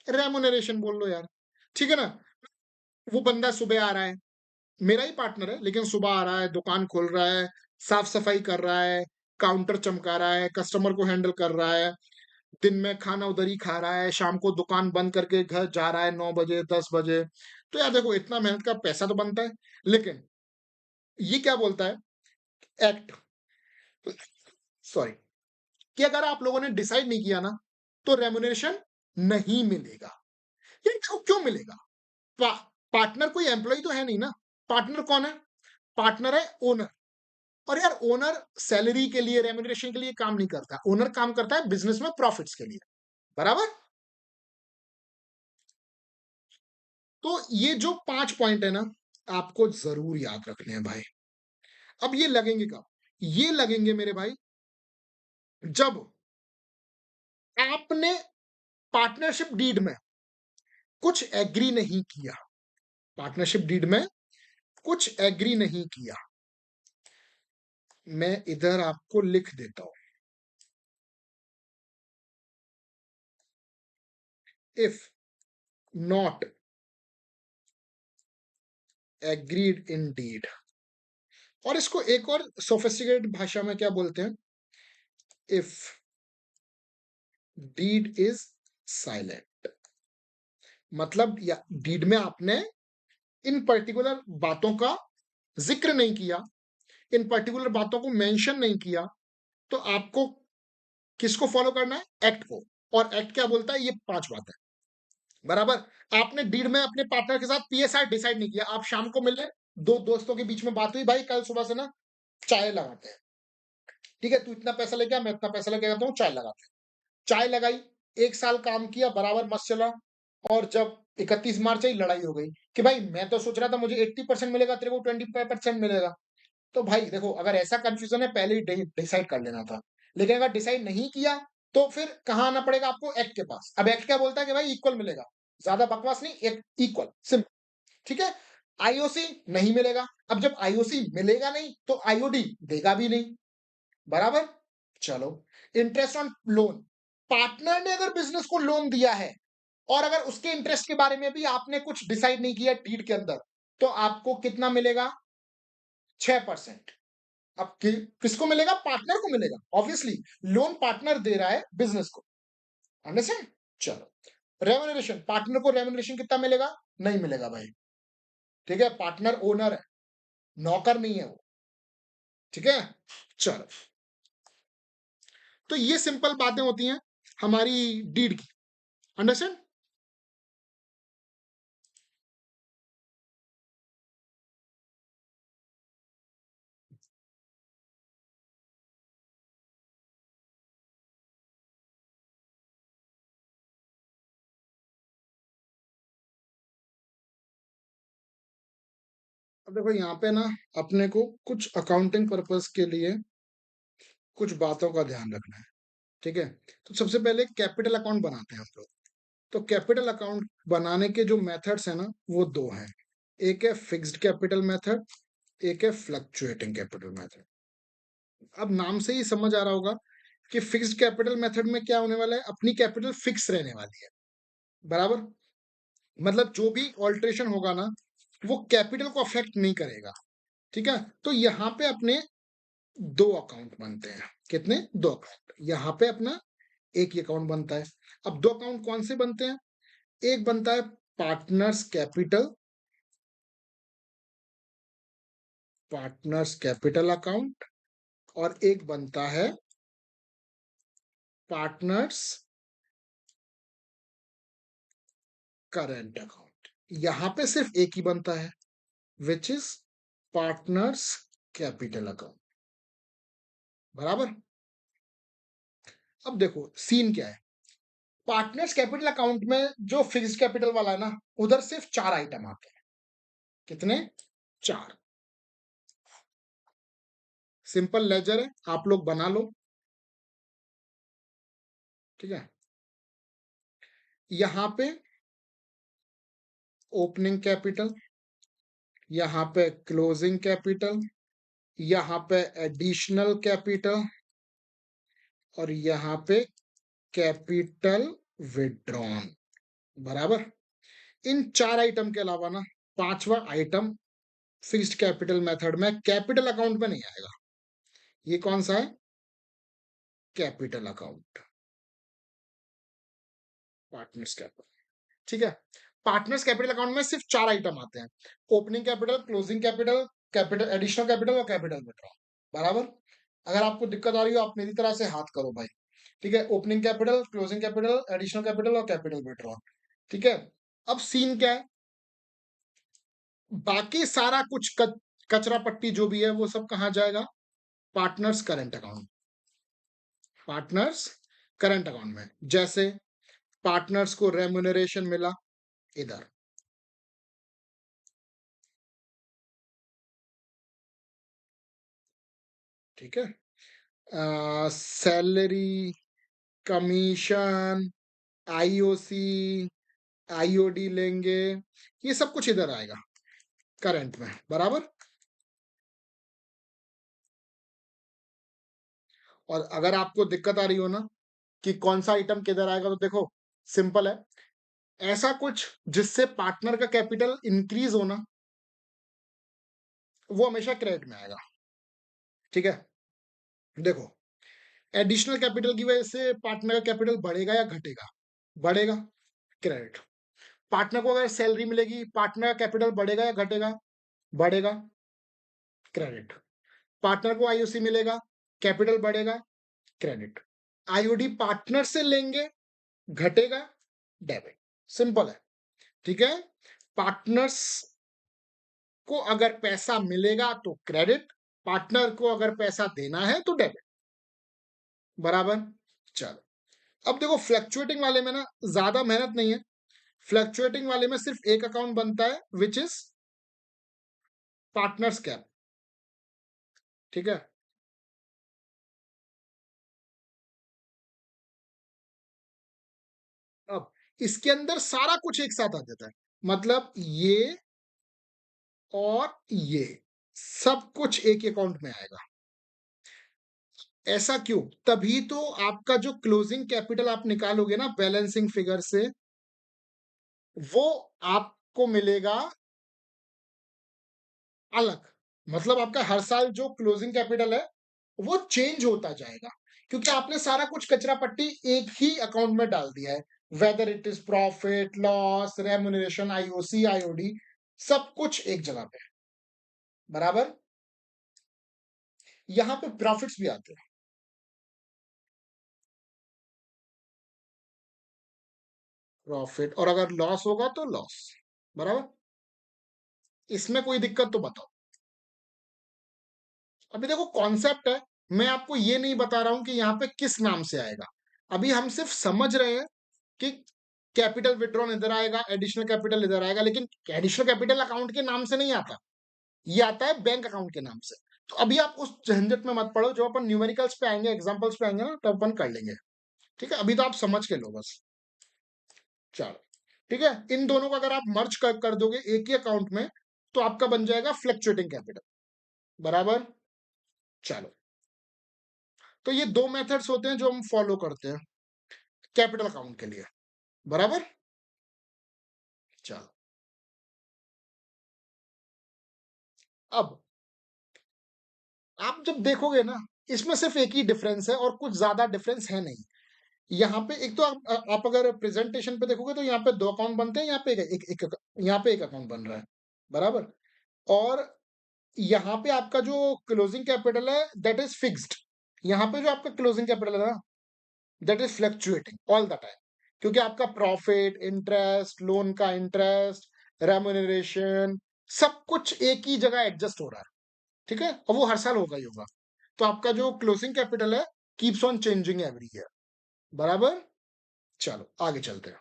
रेम्यूनरेशन बोल लो यार। ठीक है ना? वो बंदा सुबह आ रहा है, मेरा ही पार्टनर है, लेकिन सुबह आ रहा है, दुकान खोल रहा है, साफ सफाई कर रहा है, काउंटर चमका रहा है, कस्टमर को हैंडल कर रहा है, दिन में खाना उधर ही खा रहा है, शाम को दुकान बंद करके घर जा रहा है 9 बजे 10 बजे। तो यार देखो इतना मेहनत का पैसा तो बनता है, लेकिन ये क्या बोलता है एक्ट, सॉरी, कि अगर आप लोगों ने डिसाइड नहीं किया ना, तो रेमुनरेशन नहीं मिलेगा। ये क्यों मिलेगा? पा, पार्टनर कोई एम्प्लॉय तो है नहीं ना। पार्टनर कौन है? पार्टनर है ओनर। और यार ओनर सैलरी के लिए, रेम्यूनरेशन के लिए काम नहीं करता, ओनर काम करता है बिजनेस में प्रॉफिट्स के लिए, बराबर? तो ये जो 5 पॉइंट है ना, आपको जरूर याद रखने हैं भाई। अब ये लगेंगे कब? ये लगेंगे मेरे भाई, जब आपने पार्टनरशिप डीड में कुछ एग्री नहीं किया, पार्टनरशिप डीड में कुछ एग्री नहीं किया, मैं इधर आपको लिख देता हूं, if not agreed in deed, और इसको एक और सोफिस्टिकेटेड भाषा में क्या बोलते हैं, इफ डीड इज साइलेंट, मतलब या डीड में आपने इन पर्टिकुलर बातों का जिक्र नहीं किया, इन पर्टिकुलर बातों को मेंशन नहीं किया, तो आपको किसको फॉलो करना है, एक्ट को। और एक्ट क्या बोलता है, ये 5 बातें, बराबर। आपने डीड में अपने पार्टनर के साथ पीएसआर डिसाइड नहीं किया, आप शाम को मिले, दो दोस्तों के बीच में बात हुई, भाई कल सुबह से ना चाय लगाते हैं, ठीक है, तू इतना पैसा लेके आ, मैं इतना पैसा लेके आता हूँ, चाय लगाते हैं। चाय लगाई, 1 साल काम किया, बराबर मस्त चला, और जब 31 मार्च आई, लड़ाई हो गई कि भाई मैं तो सोच रहा था मुझे 80% मिलेगा, तेरे को 25% मिलेगा। तो भाई देखो, अगर ऐसा कंफ्यूजन है, पहले ही डिसाइड कर लेना था। लेकिन अगर डिसाइड नहीं किया, तो फिर कहाँ आना पड़ेगा आपको, एक्ट के पास। अब एक्ट क्या बोलता है कि भाई इक्वल मिलेगा, ज्यादा बकवास नहीं, एक इक्वल, सिंपल, ठीक है। आईओसी नहीं मिलेगा, अब जब आईओसी मिलेगा नहीं, तो आईओडी देगा भी नहीं, बराबर। चलो, इंटरेस्ट ऑन लोन, पार्टनर ने अगर बिजनेस को लोन दिया है, और अगर उसके इंटरेस्ट के बारे में भी आपने कुछ डिसाइड नहीं किया डीड के अंदर, तो आपको कितना मिलेगा, 6%। अब किसको मिलेगा, पार्टनर को मिलेगा, ऑब्वियसली। लोन पार्टनर दे रहा है बिजनेस को, अंडरस्टैंड। चलो, रेम्यूनरेशन, पार्टनर को रेम्यूनरेशन कितना मिलेगा, नहीं मिलेगा भाई, ठीक है, पार्टनर ओनर है, नौकर नहीं है वो, ठीक है। चलो, तो ये सिंपल बातें होती हैं हमारी डीड की, अंडरस्टैंड। अब देखो यहाँ पे ना, अपने को कुछ अकाउंटिंग पर्पस के लिए कुछ बातों का ध्यान रखना है, ठीक है। तो सबसे पहले कैपिटल अकाउंट बनाते हैं हम लोग। तो कैपिटल अकाउंट बनाने के जो मेथड्स हैं ना, वो दो हैं। एक है फिक्स्ड कैपिटल मेथड, एक है फ्लक्चुएटिंग कैपिटल मेथड। अब नाम से ही समझ आ रहा होगा कि फिक्स्ड कैपिटल मेथड में क्या होने वाला है, अपनी कैपिटल फिक्स रहने वाली है, बराबर। मतलब जो भी ऑल्ट्रेशन होगा ना, वो कैपिटल को अफेक्ट नहीं करेगा, ठीक है। तो यहाँ पे अपने दो अकाउंट बनते हैं, कितने, दो अकाउंट, यहाँ पे अपना एक ही अकाउंट बनता है। अब दो अकाउंट कौन से बनते हैं, एक बनता है partners capital, partners capital account, और एक बनता है पार्टनर्स करंट अकाउंट। यहां पे सिर्फ एक ही बनता है, which is partners capital account, बराबर। अब देखो सीन क्या है, पार्टनर्स कैपिटल अकाउंट में जो फिक्स्ड कैपिटल वाला है ना, उधर सिर्फ 4 आइटम आते हैं, कितने, 4। सिंपल लेजर है, आप लोग बना लो, ठीक है। यहां पे ओपनिंग कैपिटल, यहां पे क्लोजिंग कैपिटल, यहां पे एडिशनल कैपिटल, और यहां पे कैपिटल विड्रॉन, बराबर। इन 4 आइटम के अलावा ना, पांचवा आइटम फिक्स्ड कैपिटल मेथड में कैपिटल अकाउंट में नहीं आएगा। ये कौन सा है, कैपिटल अकाउंट, पार्टनर्स कैपिटल, ठीक है। पार्टनर्स कैपिटल अकाउंट में सिर्फ 4 आइटम आते हैं, opening capital, closing capital, capital additional capital और कैपिटल विड्रॉ, बराबर। अगर आपको दिक्कत आ रही हो, आप मेरी तरह से हाथ करो भाई, ठीक है। Opening capital, closing capital, additional capital और कैपिटल विड्रॉ, ठीक है। अब सीन क्या है, बाकी सारा कुछ कचरा पट्टी जो भी है, वो सब कहाँ जाएगा, partners current account, partners current account में। जैसे पार्टनर्स को रेम्यूनरेशन मिला, इधर, ठीक है। सैलरी कमीशन, आईओसी, आईओडी लेंगे, ये सब कुछ इधर आएगा करंट में, बराबर। और अगर आपको दिक्कत आ रही हो ना कि कौन सा आइटम किधर आएगा, तो देखो सिंपल है, ऐसा कुछ जिससे पार्टनर का कैपिटल इंक्रीज होना, वो हमेशा क्रेडिट में आएगा, ठीक है। देखो, एडिशनल कैपिटल की वजह से पार्टनर का कैपिटल बढ़ेगा या घटेगा? बढ़ेगा, क्रेडिट। पार्टनर को अगर सैलरी मिलेगी, पार्टनर का कैपिटल बढ़ेगा या घटेगा? बढ़ेगा, क्रेडिट। पार्टनर को आईओसी मिलेगा, कैपिटल बढ़ेगा, क्रेडिट। आईओडी पार्टनर से लेंगे, घटेगा, डेबिट। सिंपल है, ठीक है। पार्टनर्स को अगर पैसा मिलेगा तो क्रेडिट, पार्टनर को अगर पैसा देना है तो डेबिट, बराबर। चलो, अब देखो फ्लक्चुएटिंग वाले में ना ज्यादा मेहनत नहीं है। फ्लक्चुएटिंग वाले में सिर्फ एक अकाउंट बनता है, विच इज पार्टनर्स कैप, ठीक है। अब इसके अंदर सारा कुछ एक साथ आ जाता है, मतलब ये और ये सब कुछ एक अकाउंट में आएगा। ऐसा क्यों? तभी तो आपका जो क्लोजिंग कैपिटल आप निकालोगे ना बैलेंसिंग फिगर से, वो आपको मिलेगा अलग। मतलब आपका हर साल जो क्लोजिंग कैपिटल है वो चेंज होता जाएगा, क्योंकि आपने सारा कुछ कचरा पट्टी एक ही अकाउंट में डाल दिया है। Whether it is profit, loss, remuneration, IOC, IOD, सब कुछ एक जगह पे है, बराबर। यहां पे प्रॉफिट्स भी आते हैं, प्रॉफिट, और अगर लॉस होगा तो लॉस, बराबर। इसमें कोई दिक्कत तो बताओ। अभी देखो कॉन्सेप्ट है, मैं आपको ये नहीं बता रहा हूं कि यहाँ पे किस नाम से आएगा। अभी हम सिर्फ समझ रहे हैं कि कैपिटल विड्रॉन इधर आएगा, एडिशनल कैपिटल इधर आएगा, लेकिन एडिशनल कैपिटल अकाउंट के नाम से नहीं आता, ये आता है बैंक अकाउंट के नाम से। तो अभी आप उस झंझट में मत पड़ो, जब अपन न्यूमेरिकल्स पे आएंगे, एग्जांपल्स पे आएंगे ना, तब अपन कर लेंगे, ठीक है। अभी तो आप समझ के लो बस। चलो, ठीक है। इन दोनों को अगर आप मर्ज कर दोगे एक ही अकाउंट में, तो आपका बन जाएगा फ्लक्चुएटिंग कैपिटल, बराबर। चलो, तो ये दो मेथड्स होते हैं जो हम फॉलो करते हैं कैपिटल अकाउंट के लिए, बराबर। चलो, अब आप जब देखोगे ना, इसमें सिर्फ एक ही डिफरेंस है और कुछ ज्यादा डिफरेंस है नहीं। यहाँ पे एक तो आप अगर प्रेजेंटेशन पे देखोगे तो यहाँ पे दो अकाउंट बनते हैं, यहाँ पे यहाँ पे एक अकाउंट बन रहा है, बराबर। और यहाँ पे आपका जो क्लोजिंग कैपिटल है दैट इज फिक्स्ड। यहाँ पे जो आपका क्लोजिंग कैपिटल है ना, that is fluctuating all the time, क्योंकि आपका प्रॉफिट, इंटरेस्ट, लोन का इंटरेस्ट, रेम्युनरेशन, सब कुछ एक ही जगह एडजस्ट हो रहा है, ठीक है। और वो हर साल होगा ही होगा। तो आपका जो क्लोजिंग कैपिटल है keeps on changing every year, बराबर। चलो आगे चलते हैं।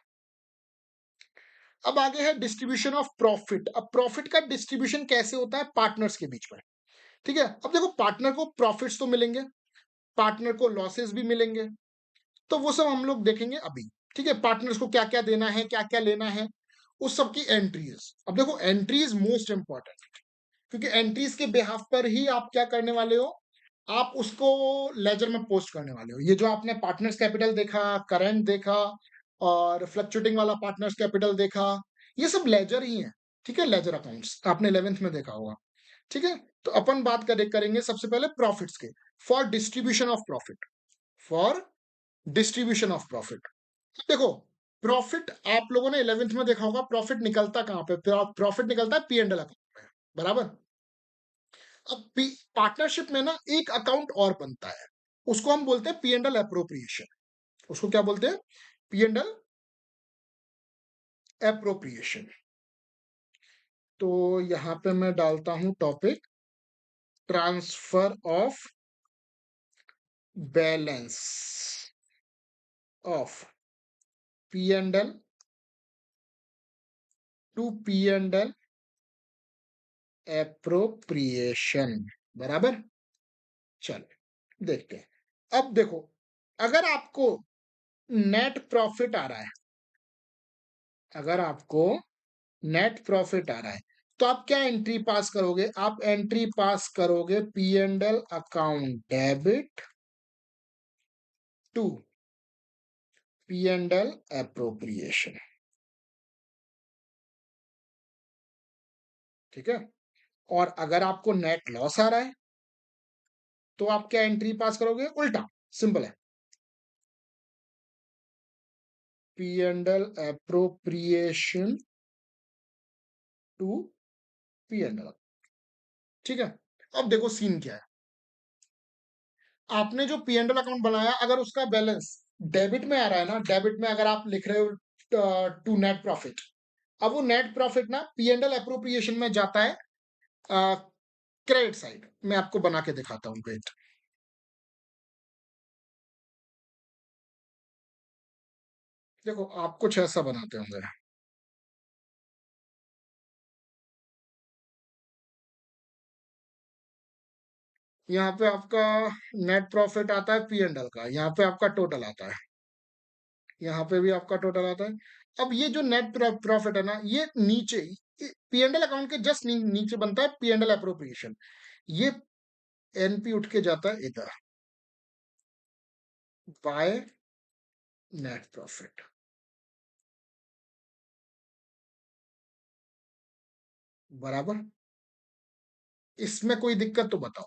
अब आगे है डिस्ट्रीब्यूशन ऑफ प्रॉफिट। अब प्रॉफिट का डिस्ट्रीब्यूशन कैसे होता है पार्टनर्स के बीच में, ठीक है। अब देखो, पार्टनर को प्रॉफिट्स तो मिलेंगे, पार्टनर को लॉसेस भी मिलेंगे, तो वो सब हम लोग देखेंगे अभी, ठीक है। पार्टनर्स को क्या क्या देना है, क्या क्या लेना है, उस सब की एंट्रीज। अब देखो, एंट्रीज मोस्ट इंपॉर्टेंट, क्योंकि एंट्रीज के बिहाफ पर ही आप क्या करने वाले हो, आप उसको लेजर में पोस्ट करने वाले हो। ये जो आपने पार्टनर्स कैपिटल देखा, करंट देखा, और फ्लक्चुएटिंग वाला पार्टनर्स कैपिटल देखा, ये सब लेजर ही है, ठीक है। लेजर अकाउंट्स आपने 11th में देखा होगा, ठीक है। तो अपन बात करेंगे सबसे पहले प्रॉफिट्स के। For distribution of profit, for distribution of profit, देखो, प्रॉफिट आप लोगों ने 11th में देखा होगा, प्रॉफिट निकलता कहां पे? प्रॉफिट निकलता है पी एंड एल अकाउंट में, बराबर। अब पार्टनरशिप में ना एक अकाउंट और बनता है, उसको हम बोलते हैं पी एंड एल अप्रोप्रिएशन। उसको क्या बोलते हैं? P and L appropriation. तो यहां पे मैं डालता हूं topic, transfer of balance of P and L two P and L appropriation, बराबर। चलो देखते हैं। अब देखो, अगर आपको नेट प्रॉफिट आ रहा है, अगर आपको नेट प्रॉफिट आ रहा है, तो आप क्या एंट्री पास करोगे? आप एंट्री पास करोगे P and L account debit to P and L appropriation. ठीक है। और अगर आपको नेट लॉस आ रहा है, तो आप क्या एंट्री पास करोगे? उल्टा, सिंपल है, P and L appropriation to P and L. ठीक है। अब देखो सीन क्या है। आपने जो पी एंड एल अकाउंट बनाया, अगर उसका बैलेंस डेबिट में आ रहा है ना, डेबिट में अगर आप लिख रहे हो टू नेट प्रॉफिट, अब वो नेट प्रॉफिट ना पी एंड एल एप्रोप्रिएशन में जाता है क्रेडिट साइड। मैं आपको बना के दिखाता हूँ, वेट। देखो आप कुछ ऐसा बनाते होंगे, यहाँ पे आपका नेट प्रॉफिट आता है पी एंड एल का, यहाँ पे आपका टोटल आता है, यहाँ पे भी आपका टोटल आता है। अब ये जो नेट प्रॉफिट है ना, ये नीचे पी एंड एल अकाउंट के जस्ट नीचे बनता है पी एंड एल एप्रोप्रिएशन। ये एनपी उठ के जाता है इधर, बाय नेट प्रॉफिट। बराबर। इसमें कोई दिक्कत तो बताओ,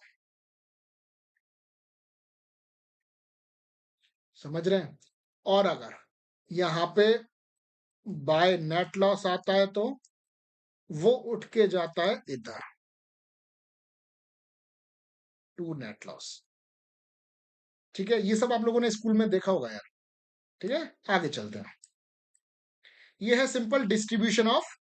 समझ रहे हैं? और अगर यहाँ पे बाय नेट लॉस आता है, तो वो उठ के जाता है इधर, टू नेट लॉस। ठीक है, ये सब आप लोगों ने स्कूल में देखा होगा यार। ठीक है, आगे चलते हैं। ये है सिंपल डिस्ट्रीब्यूशन ऑफ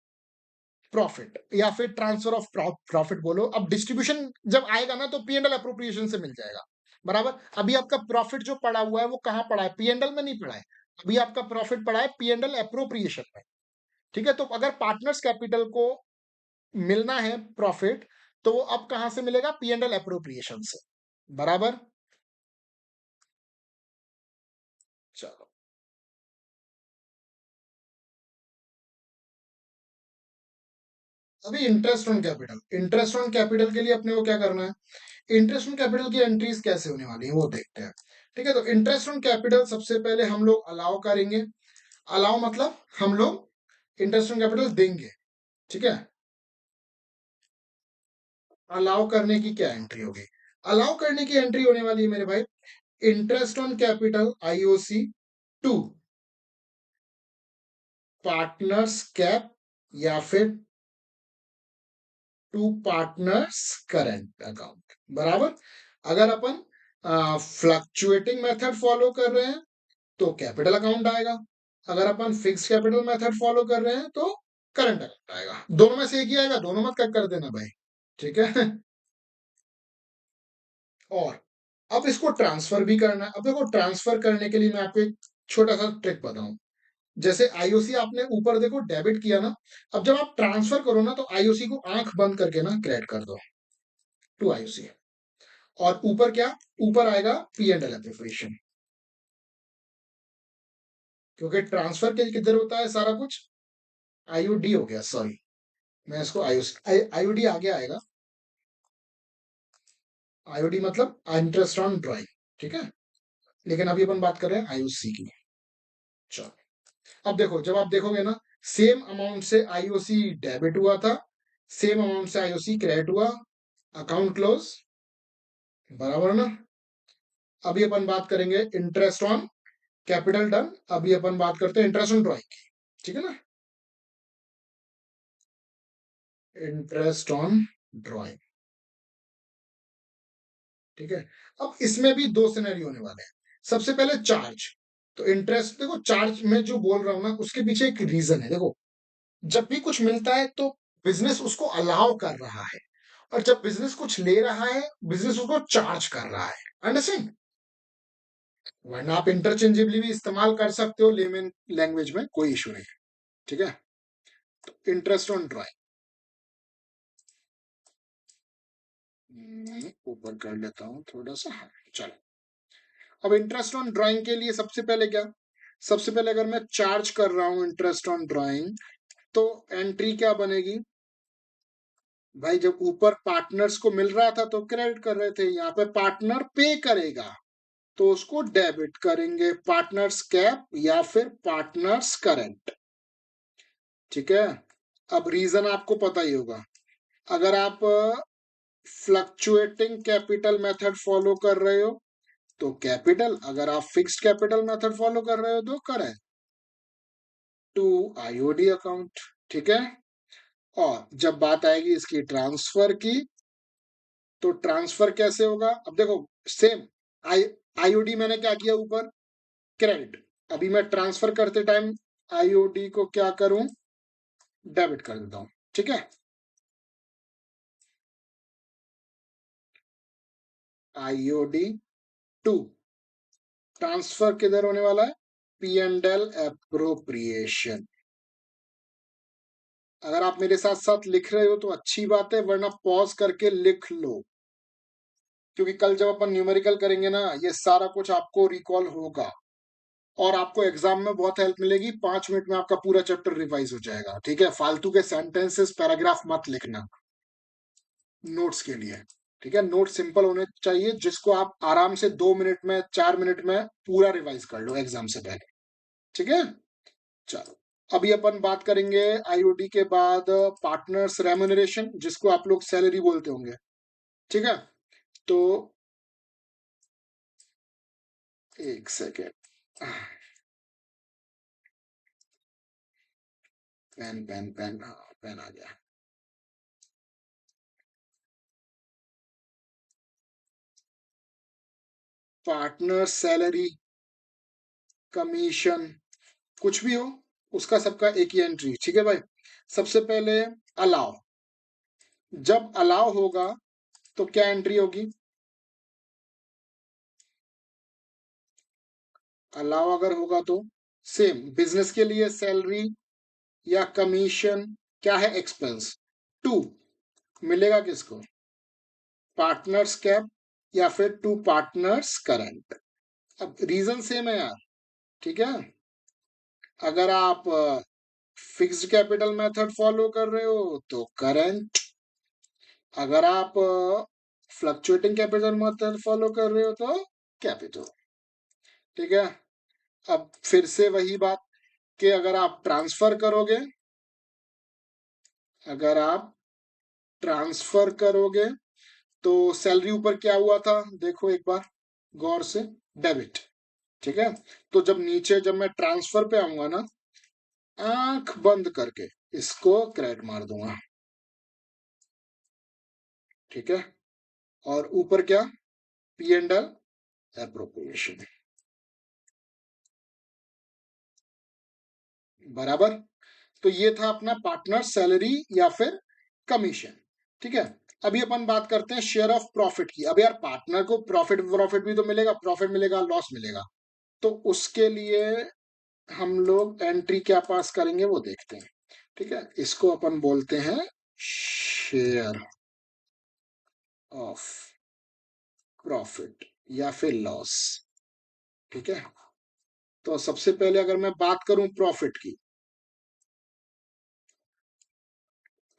प्रॉफिट, या फिर ट्रांसफर ऑफ प्रॉफिट बोलो। अब डिस्ट्रीब्यूशन जब आएगा ना, तो पी एंड एल अप्रोप्रिएशन से मिल जाएगा। बराबर। अभी आपका प्रॉफिट जो पड़ा हुआ है, वो कहाँ पड़ा है? पी एंड एल में नहीं पड़ा है। अभी आपका प्रॉफिट पड़ा है पी एंड एल अप्रोप्रिएशन में। ठीक है। तो अगर पार्टनर्स कैपिटल को मिलना है प्रॉफिट, तो वो अब कहां से मिलेगा? पी एंड एल एप्रोप्रिएशन से। बराबर। चलो, अभी interest on capital, interest on capital के लिए अपने को क्या करना है? इंटरेस्ट ऑन कैपिटल की एंट्रीज कैसे होने वाली है, वो देखते हैं। ठीक है, तो इंटरेस्ट ऑन कैपिटल सबसे पहले हम लोग अलाउ करेंगे। अलाउ मतलब हम लोग इंटरेस्ट ऑन कैपिटल देंगे। ठीक है। अलाउ करने की क्या एंट्री होगी? अलाउ करने की एंट्री होने वाली है मेरे भाई, interest on capital IOC to partners cap, या फिर टू पार्टनर्स करंट अकाउंट। बराबर। अगर अपन फ्लक्चुएटिंग मेथड फॉलो कर रहे हैं, तो कैपिटल अकाउंट आएगा। अगर अपन फिक्स कैपिटल मेथड फॉलो कर रहे हैं, तो करंट अकाउंट आएगा। दोनों में से एक ही आएगा, दोनों मत कट कर देना भाई। ठीक है। और अब इसको ट्रांसफर भी करना है। अब देखो, ट्रांसफर करने के लिए मैं आपको एक छोटा सा ट्रिक बताऊं। जैसे आईओसी आपने ऊपर देखो डेबिट किया ना, अब जब आप ट्रांसफर करो ना, तो आईओसी को आंख बंद करके ना क्रेडिट कर दो टू आईओसी। और ऊपर क्या? ऊपर आएगा पी एंड एल एप्रोप्रिएशन, क्योंकि ट्रांसफर के किधर होता है सारा कुछ? आईओडी हो गया, सॉरी, मैं इसको आईओसी आईओडी आगे आएगा। आईओडी मतलब इंटरेस्ट ऑन ड्राइंग। ठीक है, लेकिन अभी अपन बात कर रहे हैं आईओसी की। चलो, अब देखो, जब आप देखोगे ना, सेम अमाउंट से आईओसी डेबिट हुआ था, सेम अमाउंट से आईओसी क्रेडिट हुआ, अकाउंट क्लोज। बराबर ना? अभी अपन बात करेंगे इंटरेस्ट ऑन कैपिटल डन। अभी अपन बात करते हैं इंटरेस्ट ऑन ड्राइंग की। ठीक है ना? Interest on drawing. ठीक है। अब इसमें भी दो सिनेरियो होने वाले हैं। सबसे पहले चार्ज। तो इंटरेस्ट देखो, चार्ज में जो बोल रहा हूं ना, उसके पीछे एक रीजन है। देखो, जब भी कुछ मिलता है, तो बिजनेस उसको अलाउ कर रहा है, और जब बिजनेस कुछ ले रहा है, बिजनेस उसको चार्ज कर रहा है। अंडरस्टैंड? वरना आप इंटरचेंजेबली भी इस्तेमाल कर सकते हो लेमन लैंग्वेज में, कोई इशू नहीं है। ठीक है। तो इंटरेस्ट ऑन ड्राइंग ऊपर कर लेता हूं थोड़ा सा। हाँ, चलो। अब इंटरेस्ट ऑन ड्राइंग के लिए सबसे पहले क्या? सबसे पहले अगर मैं चार्ज कर रहा हूं इंटरेस्ट ऑन ड्राइंग, तो एंट्री क्या बनेगी भाई? जब ऊपर पार्टनर्स को मिल रहा था तो क्रेडिट कर रहे थे, यहाँ पे पार्टनर पे करेगा तो उसको डेबिट करेंगे, पार्टनर्स कैप या फिर पार्टनर्स करंट। ठीक है, अब रीजन आपको पता ही होगा। अगर आप फ्लक्चुएटिंग कैपिटल मेथड फॉलो कर रहे हो तो कैपिटल, अगर आप फिक्स्ड कैपिटल मेथड फॉलो कर रहे हो तो करें टू आईओडी अकाउंट। ठीक है, और जब बात आएगी इसकी ट्रांसफर की, तो ट्रांसफर कैसे होगा? अब देखो, सेम आई आईओडी मैंने क्या किया ऊपर, क्रेडिट। अभी मैं ट्रांसफर करते टाइम आईओडी को क्या करूं, डेबिट कर देता हूं। ठीक है, आईओडी टू, ट्रांसफर किधर होने वाला है? P and L appropriation. अगर आप मेरे साथ साथ लिख रहे हो तो अच्छी बात है, वरना पॉज करके लिख लो, क्योंकि कल जब अपन न्यूमेरिकल करेंगे ना, ये सारा कुछ आपको रिकॉल होगा और आपको एग्जाम में बहुत हेल्प मिलेगी। 5 मिनट में आपका पूरा चैप्टर रिवाइज हो जाएगा। ठीक है, फालतू के सेंटेंसेस पैराग्राफ मत लिखना नोट्स के लिए। ठीक है, नोट सिंपल होने चाहिए जिसको आप आराम से 2 मिनट में 4 मिनट में पूरा रिवाइज कर लो एग्जाम से पहले। ठीक है, चलो अभी अपन बात करेंगे आईओडी के बाद पार्टनर्स रेम्यूनरेशन, जिसको आप लोग सैलरी बोलते होंगे। ठीक है, तो एक सेकेंड, पेन पेन पेन, हाँ पेन आ गया। पार्टनर सैलरी, कमीशन, कुछ भी हो, उसका सबका एक ही एंट्री। ठीक है भाई, सबसे पहले अलाउ। जब अलाउ होगा तो क्या एंट्री होगी? अलाउ अगर होगा तो सेम बिजनेस के लिए सैलरी या कमीशन क्या है? एक्सपेंस। टू मिलेगा किसको? पार्टनर्स कैप या फिर टू पार्टनर्स करंट। अब रीजन सेम है यार। ठीक है, अगर आप फिक्स्ड कैपिटल मेथड फॉलो कर रहे हो तो करंट, अगर आप फ्लक्चुएटिंग कैपिटल मेथड फॉलो कर रहे हो तो कैपिटल। ठीक है, अब फिर से वही बात कि अगर आप ट्रांसफर करोगे, अगर आप ट्रांसफर करोगे तो सैलरी ऊपर क्या हुआ था देखो एक बार गौर से, डेबिट। ठीक है, तो जब नीचे जब मैं ट्रांसफर पे आऊंगा ना, आंख बंद करके इसको क्रेडिट मार दूंगा। ठीक है, और ऊपर क्या? P and L appropriation. बराबर, तो ये था अपना पार्टनर सैलरी या फिर कमीशन। ठीक है, अभी अपन बात करते हैं शेयर ऑफ प्रॉफिट की। अब यार पार्टनर को प्रॉफिट प्रॉफिट भी तो मिलेगा, प्रॉफिट मिलेगा, लॉस मिलेगा, तो उसके लिए हम लोग एंट्री क्या पास करेंगे वो देखते हैं। ठीक है, इसको अपन बोलते हैं शेयर ऑफ प्रॉफिट या फिर लॉस। ठीक है, तो सबसे पहले अगर मैं बात करूं प्रॉफिट की,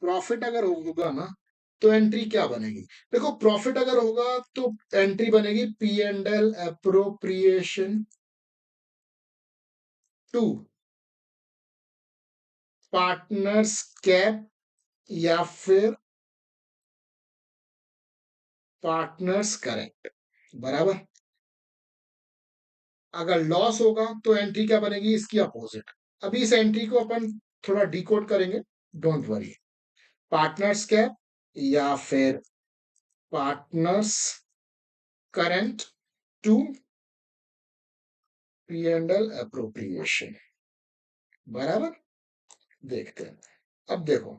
प्रॉफिट अगर होगा ना तो एंट्री क्या बनेगी? देखो, प्रॉफिट अगर होगा तो एंट्री बनेगी P and L appropriation to partners cap या फिर पार्टनर्स करेंट। बराबर, अगर लॉस होगा तो एंट्री क्या बनेगी? इसकी अपोजिट। अभी इस एंट्री को अपन थोड़ा डिकोड करेंगे, डोंट वरी। पार्टनर्स कैप या फिर partners current to P and L appropriation. बराबर, देखते हैं। अब देखो,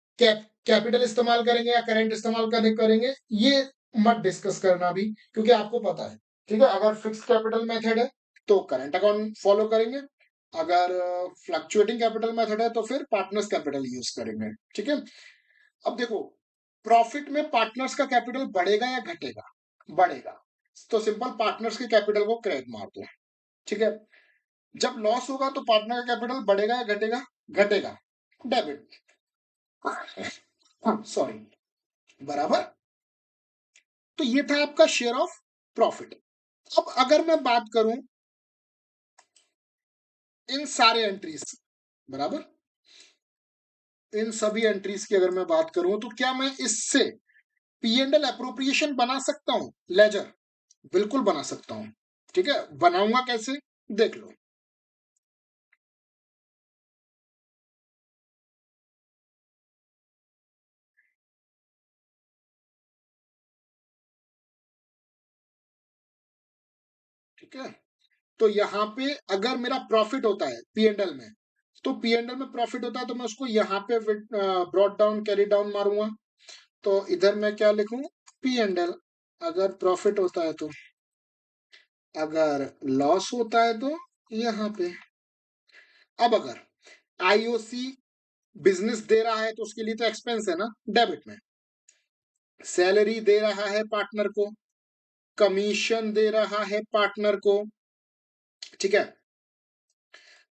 कैपिटल इस्तेमाल करेंगे या करंट इस्तेमाल करेंगे ये मत डिस्कस करना अभी, क्योंकि आपको पता है। ठीक है, अगर फिक्स कैपिटल मेथड है तो करंट अकाउंट फॉलो करेंगे, अगर फ्लक्चुएटिंग कैपिटल मेथड है तो फिर पार्टनर्स कैपिटल यूज करेंगे। ठीक है, अब देखो, प्रॉफिट में पार्टनर्स का कैपिटल बढ़ेगा या घटेगा? बढ़ेगा, तो सिंपल पार्टनर्स के कैपिटल को क्रेडिट मार दो। ठीक है। जब लॉस होगा तो पार्टनर का कैपिटल बढ़ेगा या घटेगा? घटेगा। डेबिट। हाँ, सॉरी। बराबर। तो ये था आपका शेयर ऑफ प्रॉफिट। अब अगर मैं बात करूं इन सारे एंट्रीज, बराबर, इन सभी एंट्रीज की अगर मैं बात करूं तो क्या मैं इससे पी एंड एल अप्रोप्रिएशन बना सकता हूं? लेजर, बिल्कुल बना सकता हूं। ठीक है, बनाऊंगा कैसे, देख लो। ठीक है, तो यहां पे अगर मेरा प्रॉफिट होता है पी एंड एल में, तो पी एंड एल में प्रॉफिट होता है तो मैं उसको यहाँ पे ब्रॉट डाउन, कैरी डाउन मारूंगा। तो इधर मैं क्या लिखूं? P and L. अगर प्रॉफिट होता है तो, अगर लॉस होता है तो यहाँ पे। अब अगर आईओसी बिजनेस दे रहा है तो उसके लिए तो एक्सपेंस है ना, डेबिट में। सैलरी दे रहा है पार्टनर को, कमीशन दे रहा है पार्टनर को। ठीक है,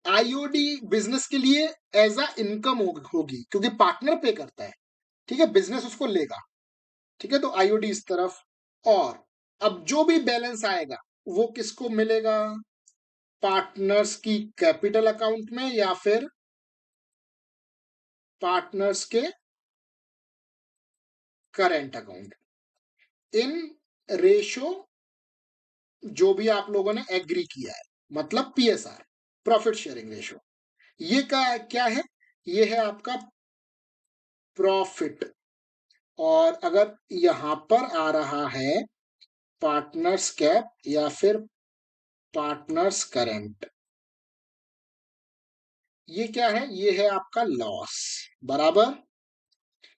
आईओडी बिजनेस के लिए एज अ इनकम होगी क्योंकि पार्टनर पे करता है। ठीक है, बिजनेस उसको लेगा। ठीक है, तो आईओडी इस तरफ। और अब जो भी बैलेंस आएगा वो किसको मिलेगा? पार्टनर्स की कैपिटल अकाउंट में या फिर पार्टनर्स के करेंट अकाउंट, इन रेशो जो भी आप लोगों ने एग्री किया है, मतलब पीएसआर, प्रॉफिट शेयरिंग रेशो। ये क्या है? ये है आपका प्रॉफिट। और अगर यहां पर आ रहा है पार्टनर्स कैप या फिर पार्टनर्स करेंट, ये क्या है? ये है आपका लॉस। बराबर।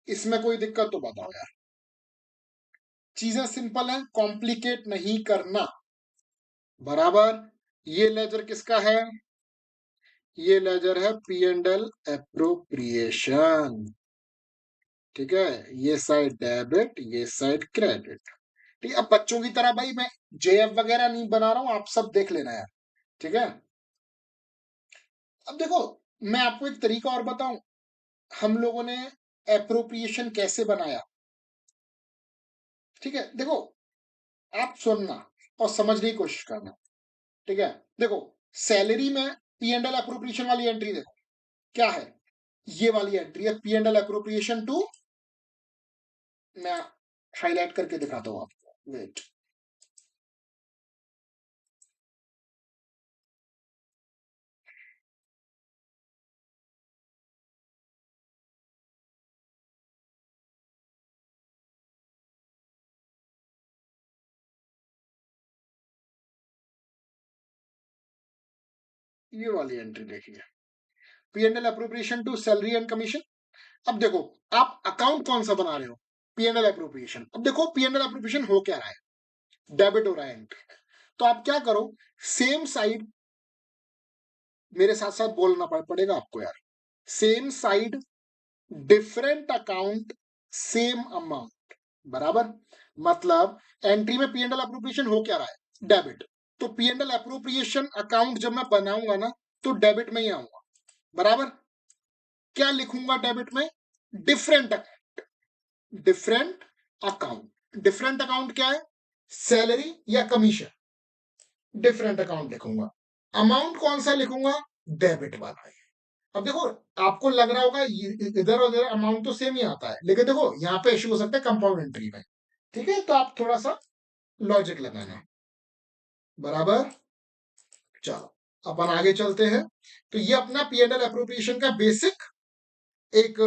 इसमें कोई दिक्कत तो बताओ यार। चीजें सिंपल है, कॉम्प्लिकेट नहीं करना। बराबर। ये लेजर किसका है? ये लेजर है पी एंड एल एप्रोप्रिएशन। ठीक है, ये साइड डेबिट, ये साइड क्रेडिट। ठीक है, अब बच्चों की तरह भाई मैं जेएफ वगैरह नहीं बना रहा हूं, आप सब देख लेना यार। ठीक है, अब देखो, मैं आपको एक तरीका और बताऊं, हम लोगों ने एप्रोप्रिएशन कैसे बनाया। ठीक है, देखो, आप सुनना और समझने की कोशिश करना। ठीक है, देखो, सैलरी में पी एंड एल अप्रोप्रिएशन वाली एंट्री देखो क्या है। ये वाली एंट्री है P and L appropriation to, मैं हाईलाइट करके दिखाता हूं आपको, वेट। ये वाली एंट्री देखिए, P and L appropriation to salary and commission. अब देखो, आप अकाउंट कौन सा बना रहे हो? P and L appropriation. अब देखो पी एंड एल अप्रोप्रिएशन हो क्या रहा है, डेबिट हो रहा है एंट्री। तो आप क्या करो, सेम साइड, मेरे साथ साथ बोलना पड़ेगा आपको यार। Same side, different account, same amount. बराबर। मतलब एंट्री में पी एंड एल अप्रोप्रिएशन हो क्या रहा है, डेबिट। तो P and L appropriation account जब मैं बनाऊंगा ना, तो डेबिट में ही आऊंगा। बराबर। क्या लिखूंगा डेबिट में? Different account. Different account, different account क्या है? सैलरी या कमीशन। डिफरेंट अकाउंट लिखूंगा। अमाउंट कौन सा लिखूंगा? डेबिट वाला है। अब देखो, आपको लग रहा होगा इधर उधर अमाउंट तो सेम ही आता है, लेकिन देखो यहाँ पे इश्यू हो सकता है कंपाउंड एंट्री में। ठीक है, तो आप थोड़ा सा लॉजिक लगाना। बराबर। चलो अपन आगे चलते हैं। तो ये अपना पी एंड एल अप्रोप्रिएशन का बेसिक एक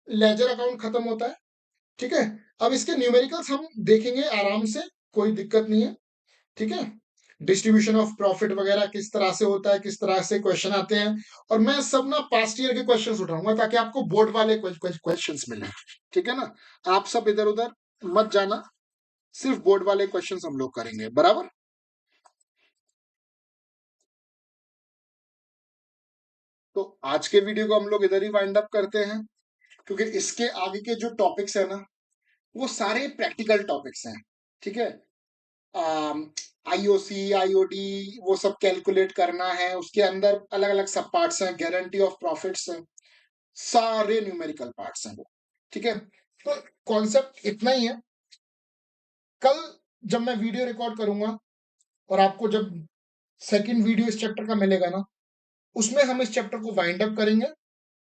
लेजर अकाउंट खत्म होता है। ठीक है, अब इसके न्यूमेरिकल्स हम देखेंगे आराम से, कोई दिक्कत नहीं है। ठीक है, डिस्ट्रीब्यूशन ऑफ प्रॉफिट वगैरह किस तरह से होता है, किस तरह से क्वेश्चन आते हैं। और मैं सब ना पास्ट ईयर के क्वेश्चंस उठाऊंगा ताकि आपको बोर्ड वाले क्वेश्चंस मिले। ठीक है ना, आप सब इधर उधर मत जाना, सिर्फ बोर्ड वाले क्वेश्चंस हम लोग करेंगे। बराबर। तो आज के वीडियो को हम लोग इधर ही वाइंड अप करते हैं, क्योंकि इसके आगे के जो टॉपिक्स है ना, वो सारे प्रैक्टिकल टॉपिक्स हैं। ठीक है, आईओसी, आईओडी वो सब कैलकुलेट करना है, उसके अंदर अलग-अलग सब पार्ट्स हैं, गारंटी ऑफ प्रॉफिट्स हैं, सारे न्यूमेरिकल पार्ट्स हैं वो, ठीक है? तो कॉन्सेप्ट इतना ही है। कल जब मैं वीडियो रिकॉर्ड करूँगा और आपको जब सेकंड वीडियो इस चैप्टर का मिलेगा ना, उसमें हम इस चैप्टर को वाइंड अप करेंगे,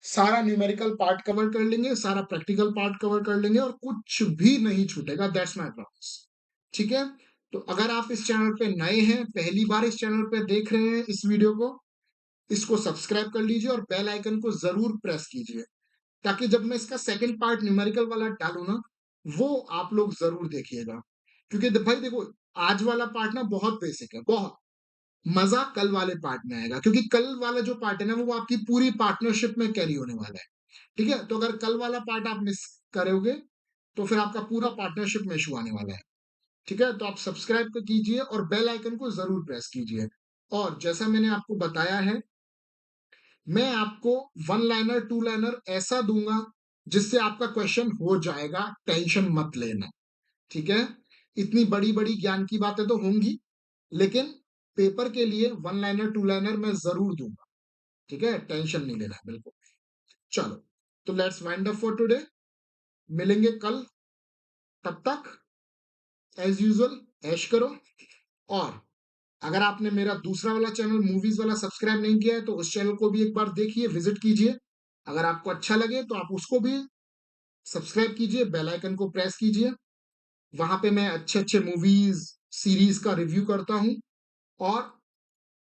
सारा न्यूमेरिकल पार्ट कवर कर लेंगे, सारा प्रैक्टिकल पार्ट कवर कर लेंगे और कुछ भी नहीं छूटेगा, दैट्स माय प्रॉमिस। ठीक है? तो अगर आप इस चैनल पे नए हैं, पहली बार इस चैनल पे देख रहे हैं इस वीडियो को, इसको सब्सक्राइब कर लीजिए और बेल आइकन को ज़रूर प्रेस कीजिए, ताकि जब मैं इसका सेकंड पार्ट न्यूमेरिकल वाला डालूँ ना, वो आप लोग ज़रूर देखिएगा। क्योंकि भाई देखो, आज वाला पार्ट ना बहुत बेसिक है, बहुत। मज़ा कल वाले पार्ट में आएगा, क्योंकि कल वाला जो पार्ट है ना, वो आपकी पूरी पार्टनरशिप में कैरी होने वाला है। ठीक है? तो अगर कल वाला पार्ट आप मिस करोगे, तो फिर आपका पूरा पार्टनरशिप में इश्यू आने वाला है। ठीक है? तो आप सब्सक्राइब तो कीजिए और बेल आइकन को ज़रूर प्रेस कीजिए। और जैसा मैंने आपको बताया है, मैं आपको वन लाइनर, टू लाइनर ऐसा दूँगा, जिससे आपका क्वेश्चन हो जाएगा, टेंशन मत लेना। ठीक है? इतनी बड़ी-बड़ी ज्ञान की बातें तो होंगी, लेकिन पेपर के लिए वन लाइनर, टू लाइनर मैं ज़रूर दूँगा। ठीक है? टेंशन नहीं लेना है बिल्कुल। चलो, तो let's wind up for today. मिलेंगे कल, तब तक एज़ यूजुअल ऐश करो। और अगर आपने मेरा दूसरा वाला चैनल मूवीज़ वाला सब्सक्राइब नहीं किया है, तो उस चैनल को भी एक बार देखिए, विज़िट कीजिए। अगर आपको अच्छा लगे, तो आप उसको भी सब्सक्राइब कीजिए, बेल आइकन को प्रेस कीजिए। वहाँ पे मैं अच्छे-अच्छे मूवीज़, सीरीज़ का रिव्यू करता हूँ और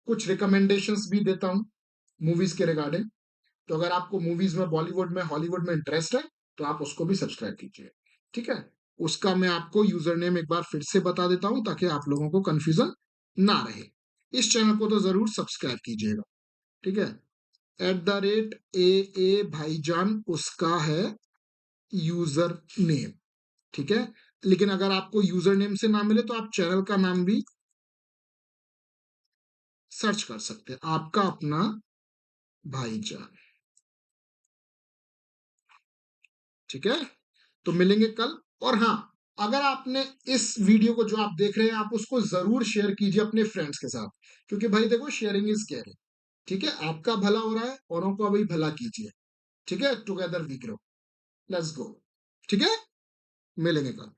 कुछ रिकमेंडेशंस भी देता हूँ, मूवीज़ के रिगार्डिंग। तो अगर आपको मूवीज़ में, बॉलीवुड में, हॉलीवुड में इंटरेस्ट है, तो आप उसको भी सब्सक्राइब कीजिए। ठीक है? उसका मैं आपको यूज़र नेम एक बार फिर से बता देता हूँ, ताकि आप लोगों को कन्फ्यूज़न ना रहे। इस चैनल को तो ज़रूर सब्सक्राइब कीजिएगा। ठीक है? @AA भाईजान उसका है यूज़र नेम। ठीक है? लेकिन अगर आपको यूज़र नेम से ना मिले, तो आप चैनल का नाम भी सर्च कर सकते हैं, आपका अपना भाईजान। ठीक है? तो मिलेंगे कल। और हाँ, अगर आपने इस वीडियो को जो आप देख रहे हैं, आप उसको ज़रूर शेयर कीजिए अपने फ्रेंड्स के साथ, क्योंकि भाई देखो, शेयरिंग इज़ केयरिंग। ठीक है? आपका भला हो रहा है, औरों का भी भला कीजिए। ठीक है? Together we grow. Let's go. ठीक है? मिलेंगे कल।